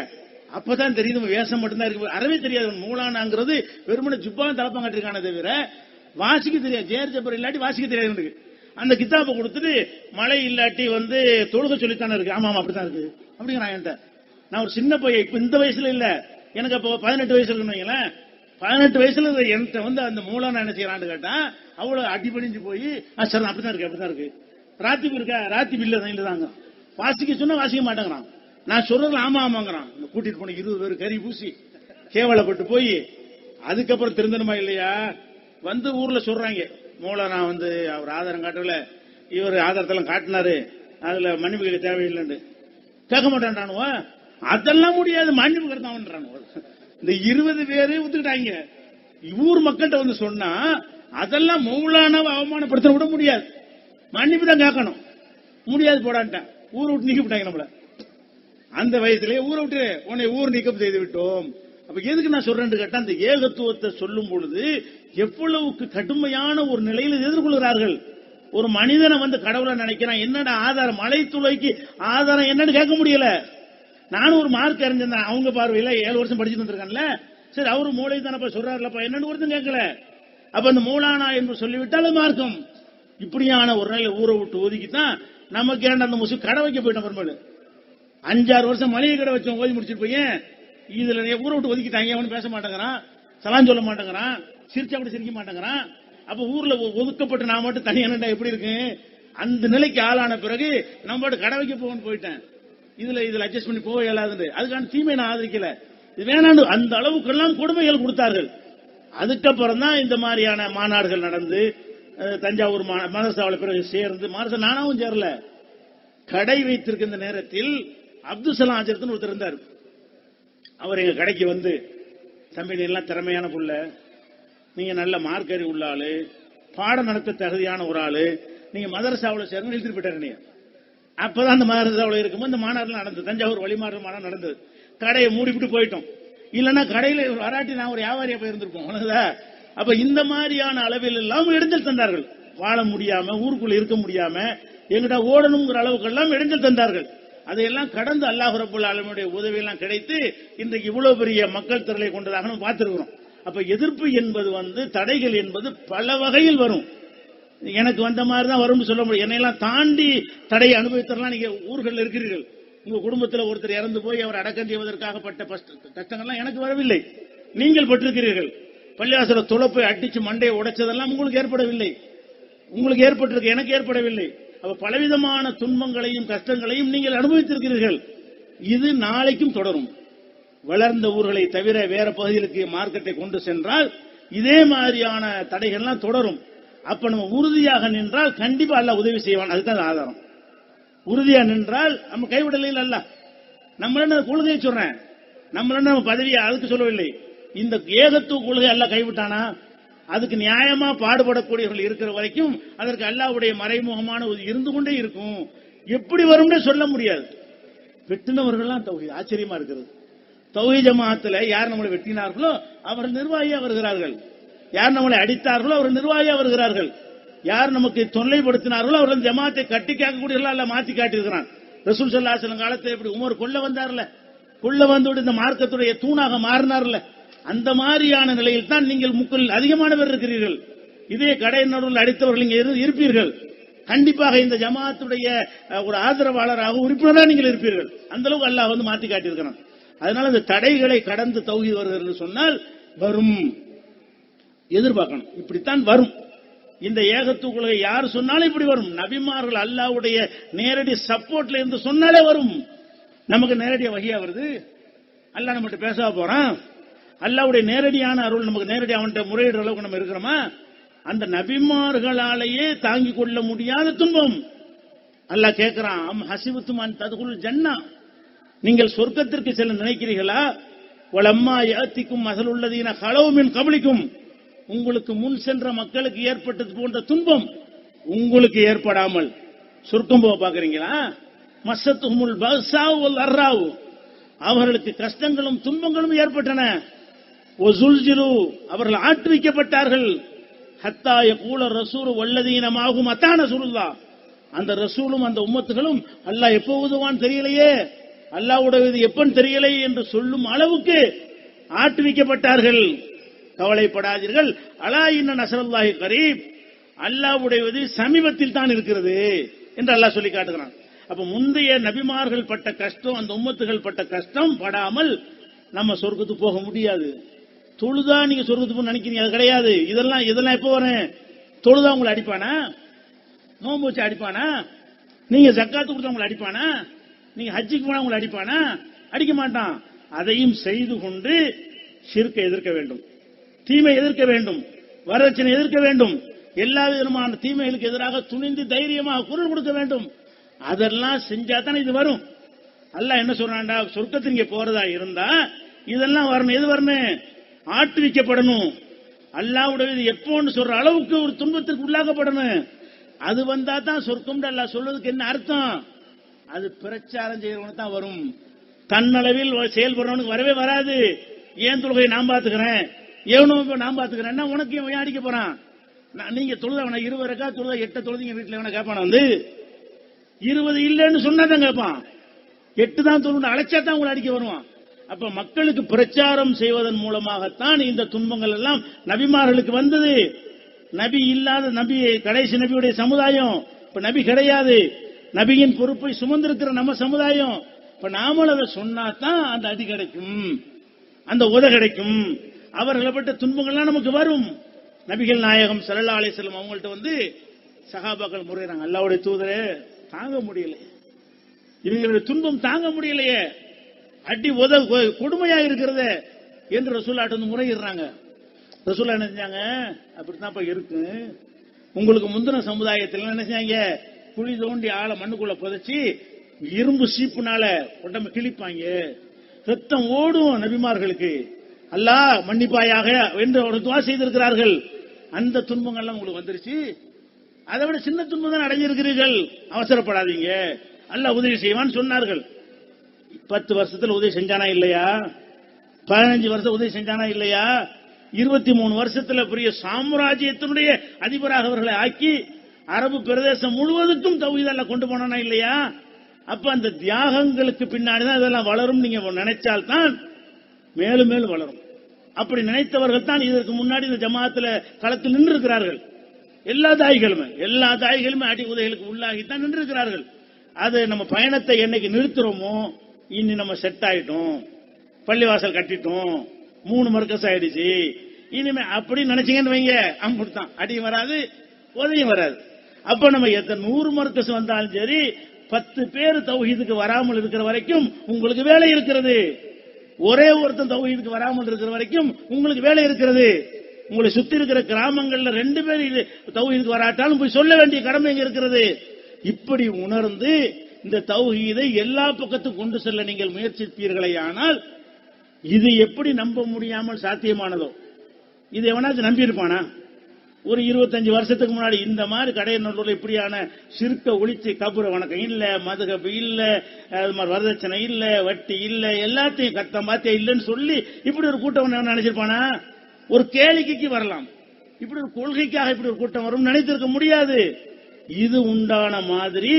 அப்பதான் தெரியுது வேஷம் மட்டும்தான் இருக்கு, அறவே தெரியாது. மௌலானாங்கிறது வெறுமனை ஜுப்பாவும் தலப்பம் கட்டிருக்கானே தவிர வாசிக்க தெரியாது. ஜேர் ஜபர் இல்லாட்டி வாசிக்க தெரியாது. அந்த கித்தாப்பை கொடுத்துட்டு மழை இல்லாட்டி வந்து தொழுகை சொல்லித்தானே இருக்கு. ஆமா அப்படித்தான் இருக்கு அப்படிங்கிறான் என்கிட்ட. நான் ஒரு சின்ன பையன், இப்ப இந்த வயசுல இல்ல, எனக்கு அப்போ 18 வயசுல இருக்குன்னு 18 வயசுல என்கிட்ட வந்து அந்த மௌலானா என்ன செய்யறான்னு கேட்டா அவ்வளவு அடிபடிஞ்சு போய் சார் அப்படித்தான் இருக்கு. ராத்திபு இருக்கா, ராத்திபு இல்லதாங்க. வாசிக்க சொன்னா வாசிக்க மாட்டேங்கிறான். நான் சொல்றது ஆமாங்கிறான். கூட்டிட்டு போன 20 பேர் கறி பூசி கேவலப்பட்டு போய் அதுக்கப்புறம் திருந்தணுமா இல்லையா, வந்து ஊர்ல சொல்றாங்க, மௌலானா வந்து அவர் ஆதாரம் காட்டல, இவர் ஆதாரத்தெல்லாம் காட்டினாரு, அதுல மன்னிப்பு கேட்க தேவையில்லைன்னு கேட்க மாட்டான்றானுவா. அதெல்லாம் முடியாது, மன்னிப்பு கேட்டான்றானுவா. இந்த 20 பேரு ஒத்துக்கிட்டாங்க. ஊர் மக்கள்கிட்ட வந்து சொன்னா அதெல்லாம் மௌலானாவை அவமானப்படுத்த விட முடியாது, மன்னிப்பு தான் கேட்கணும். முடியாது போடான்ட்டான், ஊரை விட்டு நீக்கி விட்டாங்க நம்மள. அந்த வயசுலயே ஊரை விட்டு உன்னை ஊர் நீக்கம் செய்து விட்டோம். அப்ப எதுக்கு நான் சொல்றேன்னு கேட்டா, அந்த ஏகத்துவத்தை சொல்லும் பொழுது எவ்வளவுக்கு கடுமையான ஒரு நிலையில் எதிர்கொள்கிறார்கள். ஒரு மனிதனை வந்து கடவுளை நினைக்கிறான், என்னடா ஆதாரம், மழை துளைக்கு ஆதாரம் என்னன்னு கேட்க முடியல. நானும் ஒரு மார்க் அறிஞ்சிருந்தேன் அவங்க பார்வையில, 7 வருஷம் படிச்சுட்டு வந்திருக்கான்ல, சரி அவரு மூளை தானப்பா சொல்றாருலப்பா, என்னன்னு ஒருத்தன் கேட்கல. அப்ப அந்த மூலானா என்று சொல்லிவிட்டால் மார்க்கம். இப்படியான ஒரு நிலையில ஊரை விட்டு ஒதுக்கித்தான் நமக்கு ஏன் அந்த முஸ்லிம் கடை வைக்க போயிட்டோம். பெரும்பாலும் 5-6 வருஷம் மளிகை கடை வச்சோம், ஓதி முடிச்சுட்டு போய் இதுல ஊரை விட்டு ஒதுக்கிட்டாங்க. அவனு பேச மாட்டேங்கிறான், சலான் சொல்ல மாட்டேங்கிறான், சிரிச்சா கூட சிரிக்க மாட்டேங்கிறான். அப்ப ஊர்ல ஒதுக்கப்பட்டு நான் மட்டும் தனியா எப்படி இருக்கு? அந்த நிலைக்கு ஆளான பிறகு நம்ம பாட்டு கடை வைக்க போகணும்னு போயிட்டேன். இதுல அட்ஜஸ்ட் பண்ணி போக இயலாது. அதுக்கான தீமை நான் ஆதரிக்கல, இது வேணாண்டு அந்த அளவுக்கெல்லாம் கொடுமைகள் கொடுத்தார்கள். அதுக்கப்புறம் தான் இந்த மாதிரியான மாநாடுகள் நடந்து, தஞ்சாவூர் மதரசாவில் பிறகு சேர்ந்து, மதரசா நானாவும் சேரல, கடை வைத்திருக்கின்ற நேரத்தில் அப்துல் சலாம் ஆஜரத்துன்னு ஒருத்தர் இருந்தார். அவர் எங்க கடைக்கு வந்து, தம்பி நீ எல்லாம் திறமையான புள்ள, நீங்க நல்ல மார்க்கறி உள்ள ஆளு, பாடம் நடத்த தகுதியான ஒரு ஆளு, நீங்க மதரசாவில் சேர்ந்து இழுத்துட்டு போயிட்டாரு. நீங்க அப்பதான் அந்த மதரசாவில் இருக்கும்போது இந்த மாநாடு நடந்தது, தஞ்சாவூர் வழிமாறு மாநாடு நடந்தது. கடையை மூடிவிட்டு போயிட்டோம், இல்லன்னா கடையில வராட்டி நான் ஒரு வியாபாரியா போயிருந்திருப்போம். அப்ப இந்த மாதிரியான அளவில் எல்லாம் இடைஞ்சல் தந்தார்கள். வாழ முடியாம, ஊருக்குள்ள இருக்க முடியாம, எங்கிட்ட ஓடணுங்கிற அளவுக்கு எல்லாம் இடைஞ்சல் தந்தார்கள். அதையெல்லாம் கடந்து அல்லாஹ் ரப்பல் ஆலமீனுடைய உதவி எல்லாம் கிடைத்து இன்றைக்கு இவ்வளவு பெரிய மக்கள் திரளை கொண்டதாக நம்ம பார்த்திருக்கிறோம். அப்ப எதிர்ப்பு என்பது தடைகள் என்பது பல வகையில் வரும். எனக்கு வந்த மாதிரி தான் வரும்னு சொல்ல முடியும். என்னையெல்லாம் தாண்டி தடையை அனுபவித்தரலாம் நீங்க ஊர்கள் இருக்கிறீர்கள். உங்க குடும்பத்தில் ஒருத்தர் இறந்து போய் அவர் அடக்கம் செய்வதற்காக பட்ட கஷ்டங்கள்லாம் எனக்கு வரவில்லை, நீங்கள் பட்டிருக்கிறீர்கள். பள்ளிவாசல துளப்பை அடிச்சு மண்டையை உடைச்சதெல்லாம் உங்களுக்கு ஏற்படவில்லை, உங்களுக்கு ஏற்பட்டிருக்கு, எனக்கு ஏற்படவில்லை. அப்ப பலவிதமான துன்பங்களையும் கஷ்டங்களையும் நீங்கள் அனுபவித்திருக்கிறீர்கள். இது நாளைக்கும் தொடரும். வளர்ந்த ஊர்களை தவிர வேற பகுதிகளுக்கு மார்க்கெட்டை கொண்டு சென்றால் இதே மாதிரியான தடைகள்லாம் தொடரும். அப்ப நம்ம உறுதியாக நின்றால் கண்டிப்பா அல்லாஹ் உதவி செய்வான். அதுதான் ஆதாரம். உறுதியா நின்றால் நம்ம கைவிடலை அல்ல. நம்மள கொள்கையை சொல்றேன், நம்மள பதவியை அதுக்கு சொல்லவில்லை. இந்த ஏகத்துவ கொள்கை அல்லாஹ் கைவிட்டானா, அதுக்கு நியாயமா பாடுபடக்கூடியவர்கள் இருக்கிற வரைக்கும் அதற்கு அல்லாஹ்வுடைய மறைமுகமான இருந்து கொண்டே இருக்கும். எப்படி வரும்னு சொல்ல முடியாது. வெட்டினவர்கள்லாம் தௌஹீத், ஆச்சரியமா இருக்கிறது. தௌஹீத் ஜமாஅத்துல யார் நம்மளை வெட்டினார்களோ அவர்கள் நிர்வாகியா வருகிறார்கள், யார் நம்மளை அடித்தார்களோ அவர்கள் நிர்வாகியா வருகிறார்கள், யார் நமக்கு தொல்லைப்படுத்தினார்களோ அவர்கள் ஜமாத்தை கட்டி காக்கக்கூடியவர்களா அல்ல மாத்தி காட்டியிருக்கிறான். ரசூல் ஸல்லல்லாஹு அலைஹி வஸல்லம் காலத்தில் எப்படி உமர் கொல்ல வந்தார்ல, கொல்ல வந்து இந்த மார்க்கத்துடைய தூணாக மாறினார்ல, அந்த மாதிரியான நிலையில் தான் நீங்கள் முக்கில் அதிகமான பேர் இருக்கிறீர்கள். இதே கடை நடுவில் அடித்தவர்கள் நீங்க இருப்பீர்கள். கண்டிப்பாக இந்த ஜமாத்துடைய ஒரு ஆதரவாளராக உறுப்பினராக நீங்கள் இருப்பீர்கள். அந்த அளவுக்கு அல்லாஹ் மாத்தி காட்டியிருக்கிறான். அதனால இந்த தடைகளை கடந்து தௌஹீத் வருகிறது சொன்னால் வரும், எதிர்பார்க்கணும். இப்படித்தான் வரும். இந்த ஏகத்துவ கொள்கை யார் சொன்னாலும் இப்படி வரும். நபிமார்கள் அல்லாஹ்வுடைய நேரடி சப்போர்ட்ல இருந்து சொன்னாலே வரும். நமக்கு நேரடியா வஹியா வருது, அல்லாஹ் நம்மகிட்ட பேச போறான். அல்லாஹ்வுடைய நேரடியான அருள் நமக்கு நேரடி அவன்கிட்ட முறையிடுற அளவுக்கு நம்ம இருக்கிறோமா? அந்த நபிமார்களாலேயே தாங்கிக் கொள்ள முடியாத துன்பம். அல்லாஹ் கேட்கிறான், அம் ஹசிபத்துமான் ததுகுல் ஜன்னா, நீங்கள் சொர்க்கத்திற்கு செல்ல நினைக்கிறீர்களா? வலம்மா யாத்திக்கும் மஸலுல்லதீன கலவு மின் கப்லிக்கும், உங்களுக்கு முன் சென்ற மக்களுக்கு ஏற்பட்டது போன்ற துன்பம் உங்களுக்கு ஏற்படாமல் சொர்க்கம் போக பாக்குறீங்களா? மஸ்ஸத்துஹுமுல் பஸாஉ வல் அர்ராஉ, அவர்களுக்கு கஷ்டங்களும் துன்பங்களும் ஏற்பட்டன. வஸுல்ஜிலு, அவர்கள் ஆட்டுவிக்கப்பட்டார்கள். ஹத்தா யகூல ரசூல் வல்லதீன மாஹும் அத்தா நஸருல்லாஹ், அந்த ரசூலும் அந்த உம்மத்துகளும் அல்லாஹ் எப்போ உதவான் தெரியலையே, அல்லாஹ்வுடைய எப்பன்னு தெரியலையே என்று சொல்லும் அளவுக்கு ஆட்டுவிக்கப்பட்டார்கள். கவலைப்படாதீர்கள், அலா இன்ன நஸருல்லாஹி கரீப், அல்லாஹ்வுடைய சமீபத்தில் தான் இருக்கிறது என்று அல்லாஹ் சொல்லி காட்டுகிறான். அப்ப முந்தைய நபிமார்கள் பட்ட கஷ்டம், அந்த உம்மத்துகள் பட்ட கஷ்டம் படாமல் நம்ம சொர்க்கத்துக்கு போக முடியாது. தொழுதா நீங்க சொர்க்கத்துக்கு நினைக்கிறீங்க, அது கிடையாது. இதெல்லாம் எப்போ வரும்? தொழுதா உங்களை அடிப்பானா? நோன்பு வச்சு அடிப்பானா? நீங்க ஜக்காத்து கொடுத்தா உங்களை அடிப்பானா? நீங்க ஹஜ்ஜுக்கு போனா உங்களை அடிப்பானா? அடிக்க மாட்டான். அதையும் செய்து கொண்டு ஷிர்க்கை எதிர்க்க வேண்டும், தீமை எதிர்க்க வேண்டும். வரதட்சணை எதிர்க்க வேண்டும், எல்லா விதமான தீமைகளுக்கு எதிராக துணிந்து தைரியமாக குரல் கொடுக்க வேண்டும். அதெல்லாம் செஞ்சா தானே இது வரும். அல்லாஹ் என்ன சொல்றான்டா, சொர்க்கத்துக்கு இங்க போறதா இருந்தா இதெல்லாம் வரணும். எது வரணும்? ஆட்டுவிக்கப்படணும். அல்லாஹ்வுடைய எப்போன்னு சொல்ற அளவுக்கு ஒரு துன்பத்திற்கு உள்ளாக்கப்படணும். அது வந்தா தான் சொர்க்கம். அல்லாஹ் சொல்றதுக்கு என்ன அர்த்தம்? அது பிரச்சாரம் செய்யறவனுக்கு தான் வரும். தன்னளவில் செயல்படுறவனுக்கு வரவே வராது. ஏன் தொழுகை நான் பாத்துக்கிறேன், ஏவனும் நான் பாத்துக்கிறேன், உனக்கு ஏன் அடிக்க போறான்? நீங்க தொழுத 20 ரக்கா தொழுத 8 தொழுதிங்க வீட்டுல எவன கேட்பான வந்து 20 இல்லைன்னு சொன்னாதான் கேட்பான். 8 தான் தொழுது அழைச்சா தான் உங்களை அடிக்க வருவான். அப்ப மக்களுக்கு பிரச்சாரம் செய்வதன் மூலமாகத்தான் இந்த துன்பங்கள் எல்லாம் நபிமார்களுக்கு வந்தது. நபி இல்லாத நபி, கடைசி நபியுடைய சமுதாயம். இப்ப நபி கிடையாது. நபியின் பொறுப்பை சுமந்திருக்கிற நம்ம சமுதாயம். இப்ப நாமளும் அதை சொன்னாதான் அந்த அடி கிடைக்கும், அந்த உத கிடைக்கும். அவர்களை பட்ட துன்பங்கள்லாம் நமக்கு வரும். நபிகள் நாயகம் ஸல்லல்லாஹு அலைஹி வஸல்லம் அவங்கள்ட்ட வந்து சஹாபாக்கள் முறையிறாங்க, அல்லாஹ்வுடைய தூதரே தாங்க முடியல, இவங்களுடைய துன்பம் தாங்க முடியலையே, அடி உத கொடுமையா இருக்கிறது என்று ரசூலுல்லாஹ் வந்து முறையிடுறாங்க. ரசூலுல்லாஹ் என்ன செஞ்சாங்க, அப்படித்தான் இருக்கு. உங்களுக்கு முந்தின சமுதாயத்தில் என்ன செஞ்சாங்க, குழி தோண்டி ஆளை மண்ணுக்குள்ள புதைச்சி இரும்பு சீப்புனால உடம்பு கிழிப்பாங்க, ரத்தம் ஓடும். நபிமார்களுக்கு அல்லாஹ் மன்னிப்பாயாக என்று ஒரு துஆ செய்திருக்கிறார்கள். அந்த துன்பங்கள்லாம் உங்களுக்கு வந்துருச்சு. அதை விட சின்ன துன்பம் தான் அடைஞ்சிருக்கிறீர்கள், அவசரப்படாதீங்க, அல்லாஹ் உதவி செய்வான்னு சொன்னார்கள். 10 வருஷத்துல உதவி செஞ்சானா இல்லையா? 15 வருஷம் உதவி செஞ்சானா இல்லையா? 23 வருஷத்துல பெரிய சாம்ராஜ்யத்தினுடைய அதிபராக அவர்களை ஆக்கி அரபு பிரதேசம் முழுவதுக்கும் தௌஹீத் அல்லாஹ் கொண்டு போனானா இல்லையா? அப்ப அந்த தியாகங்களுக்கு பின்னாடிதான் இதெல்லாம் வளரும். நீங்க நினைச்சால்தான் மேலும் மேலும் வளரும். அப்படி நினைத்தவர்கள் தான் இதற்கு முன்னாடி இந்த ஜமாத்துல களத்தில் நின்று இருக்கிறார்கள். எல்லா தாய்களுமே அடி உதைகளுக்கு உள்ளாகித்தான் நின்று இருக்கிறார்கள். அது நம்ம பயணத்தை என்னைக்கு நிறுத்துறோமோ, இனி நம்ம செட் ஆயிட்டோம், பள்ளிவாசல் கட்டிட்டோம், 3 மர்க்கஸ் ஆயிடுச்சு, இனிமே அப்படி நினைச்சீங்கன்னு வைங்க, அம்புத்தான், அடியும் வராது உதவியும் வராது. அப்ப நம்ம 100 மர்க்கஸ் வந்தாலும் சரி, 10 பேர் தௌஹீதுக்கு வராமல் இருக்கிற வரைக்கும் உங்களுக்கு வேலை இருக்கிறது. ஒரே ஒருத்தன் தௌஹீதுக்கு வராமல் இருக்கிற வரைக்கும் உங்களுக்கு வேலை இருக்கிறது. உங்களை சுத்தி இருக்கிற கிராமங்கள்ல 2 பேர் தௌஹீதுக்கு வராட்டாலும் போய் சொல்ல வேண்டிய கடமை எங்க இருக்கிறது. இப்படி உணர்ந்து இந்த தௌஹீதை எல்லா பக்கத்துக்கும் கொண்டு செல்ல நீங்கள் முயற்சிப்பீர்களே, ஆனால் இது எப்படி நம்ப முடியாமல் சாத்தியமானதோ? இது எவனாச்சும் நம்பி இருப்பானா? ஒரு 25 வருஷத்துக்கு முன்னாடி இந்த மாதிரி கடையநல்லூர்ல இப்படியான சிறுக்க ஒழிச்சு, கபுர வணக்கம் இல்ல, மதுகபு இல்ல, வரதட்சணை இல்ல, வட்டி இல்ல, எல்லாத்தையும் கத்தம் பாத்தியா இல்லன்னு சொல்லி இப்படி ஒரு கூட்டம் நினைச்சிருப்பானா? ஒரு கேளிக்கைக்கு வரலாம், இப்படி ஒரு கொள்கைக்காக இப்படி ஒரு கூட்டம் வரும் நினைத்திருக்க முடியாது. இது உண்டான மாதிரி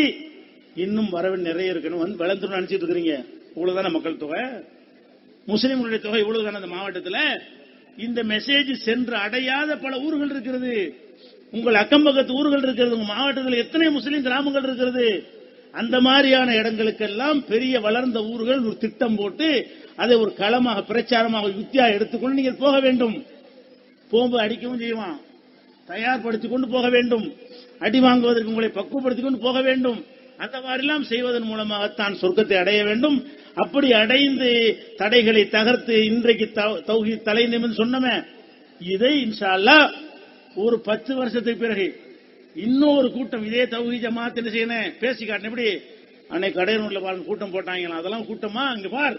இன்னும் வரவு நிறைய இருக்கணும். வளர்ந்து நினைச்சிட்டு இருக்கிறீங்க. இவ்வளவுதான மக்கள் தொகை, முஸ்லிம்களுடைய தொகை இவ்வளவுதான அந்த மாவட்டத்தில். இந்த மெசேஜ் சென்று அடையாத பல ஊர்கள் இருக்கிறது. உங்கள் அக்கம்பக்கத்து ஊர்கள் இருக்கிறது. உங்க மாவட்டத்தில் எத்தனை முஸ்லிம் கிராமங்கள் இருக்கிறது. அந்த மாதிரியான இடங்களுக்கெல்லாம் பெரிய வளர்ந்த ஊர்கள் ஒரு திட்டம் போட்டு அதை ஒரு களமாக பிரச்சாரமாக யுக்தியா எடுத்துக்கொண்டு நீங்கள் போக வேண்டும். போகும்போது அடிக்கவும் செய்வான், தயார்படுத்திக் கொண்டு போக வேண்டும். அடி வாங்குவதற்கு உங்களை பக்குவப்படுத்திக் கொண்டு போக வேண்டும். அந்த மாதிரிலாம் செய்வதன் மூலமாகத்தான் சொர்க்கத்தை அடைய வேண்டும். அப்படி அடைந்து தடைகளை தகர்த்து இன்றைக்கு தௌஹீத் தலை நிமிர்ந்து சொன்னமே, இதை இன்ஷா அல்லாஹ் ஒரு 10 வருஷத்துக்கு பிறகு இன்னொரு கூட்டம் இதே தௌஹீத் ஜமாத் என்ன செய்யணும், பேசி காட்டணும். எப்படி அன்னைக்கு கடையனூர்ல பாருங்க கூட்டம் போட்டாங்களா, அதெல்லாம் கூட்டமா அங்க பார்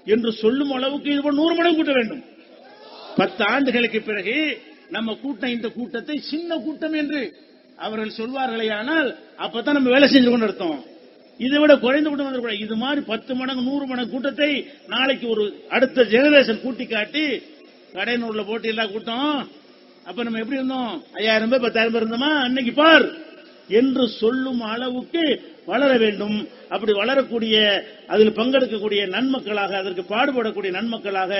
என்று சொல்லும் அளவுக்கு இது 100 மடங்கு கூட்ட வேண்டும். 10 ஆண்டுகளுக்கு பிறகு நம்ம கூட்டம் இந்த கூட்டத்தை சின்ன கூட்டம் என்று அவர்கள் சொல்வார்களே, ஆனால் அப்பதான் நம்ம வேலை செஞ்சு கொண்டு அர்த்தம். இதை விட குறைந்த கூட்டம் வந்துடக்கூடாது. இது மாதிரி 10 மடங்கு 100 மடங்கு கூட்டத்தை நாளைக்கு ஒரு அடுத்த ஜெனரேஷன் கூட்டி காட்டி கடையனூர்ல போட்டு எல்லா கூட்டம், அப்ப நம்ம எப்படி இருந்தோம், 5000 பேர் 10,000 பேர் இருந்தோமா, அன்னைக்கு பார் என்று சொல்லும் அளவுக்கு வளர வேண்டும். அப்படி வளரக்கூடிய, அதில் பங்கெடுக்கக்கூடிய நன்மக்களாக, அதற்கு பாடுபடக்கூடிய நன்மக்களாக,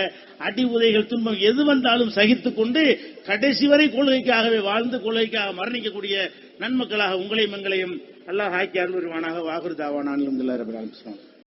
அடி உதைகள் துன்பம் எது வந்தாலும் சகித்துக் கொண்டு கடைசி வரை கொள்கைக்காகவே வாழ்ந்து கொள்கைக்காக மரணிக்கக்கூடிய நன்மக்களாக உங்களையும் எங்களையும் அல்லாஹ் ஆக்கி அருள்வானாக. வாகுர் தாவானா அல்ஹம்துலில்லாஹி ரப்பில் ஆலமீன்.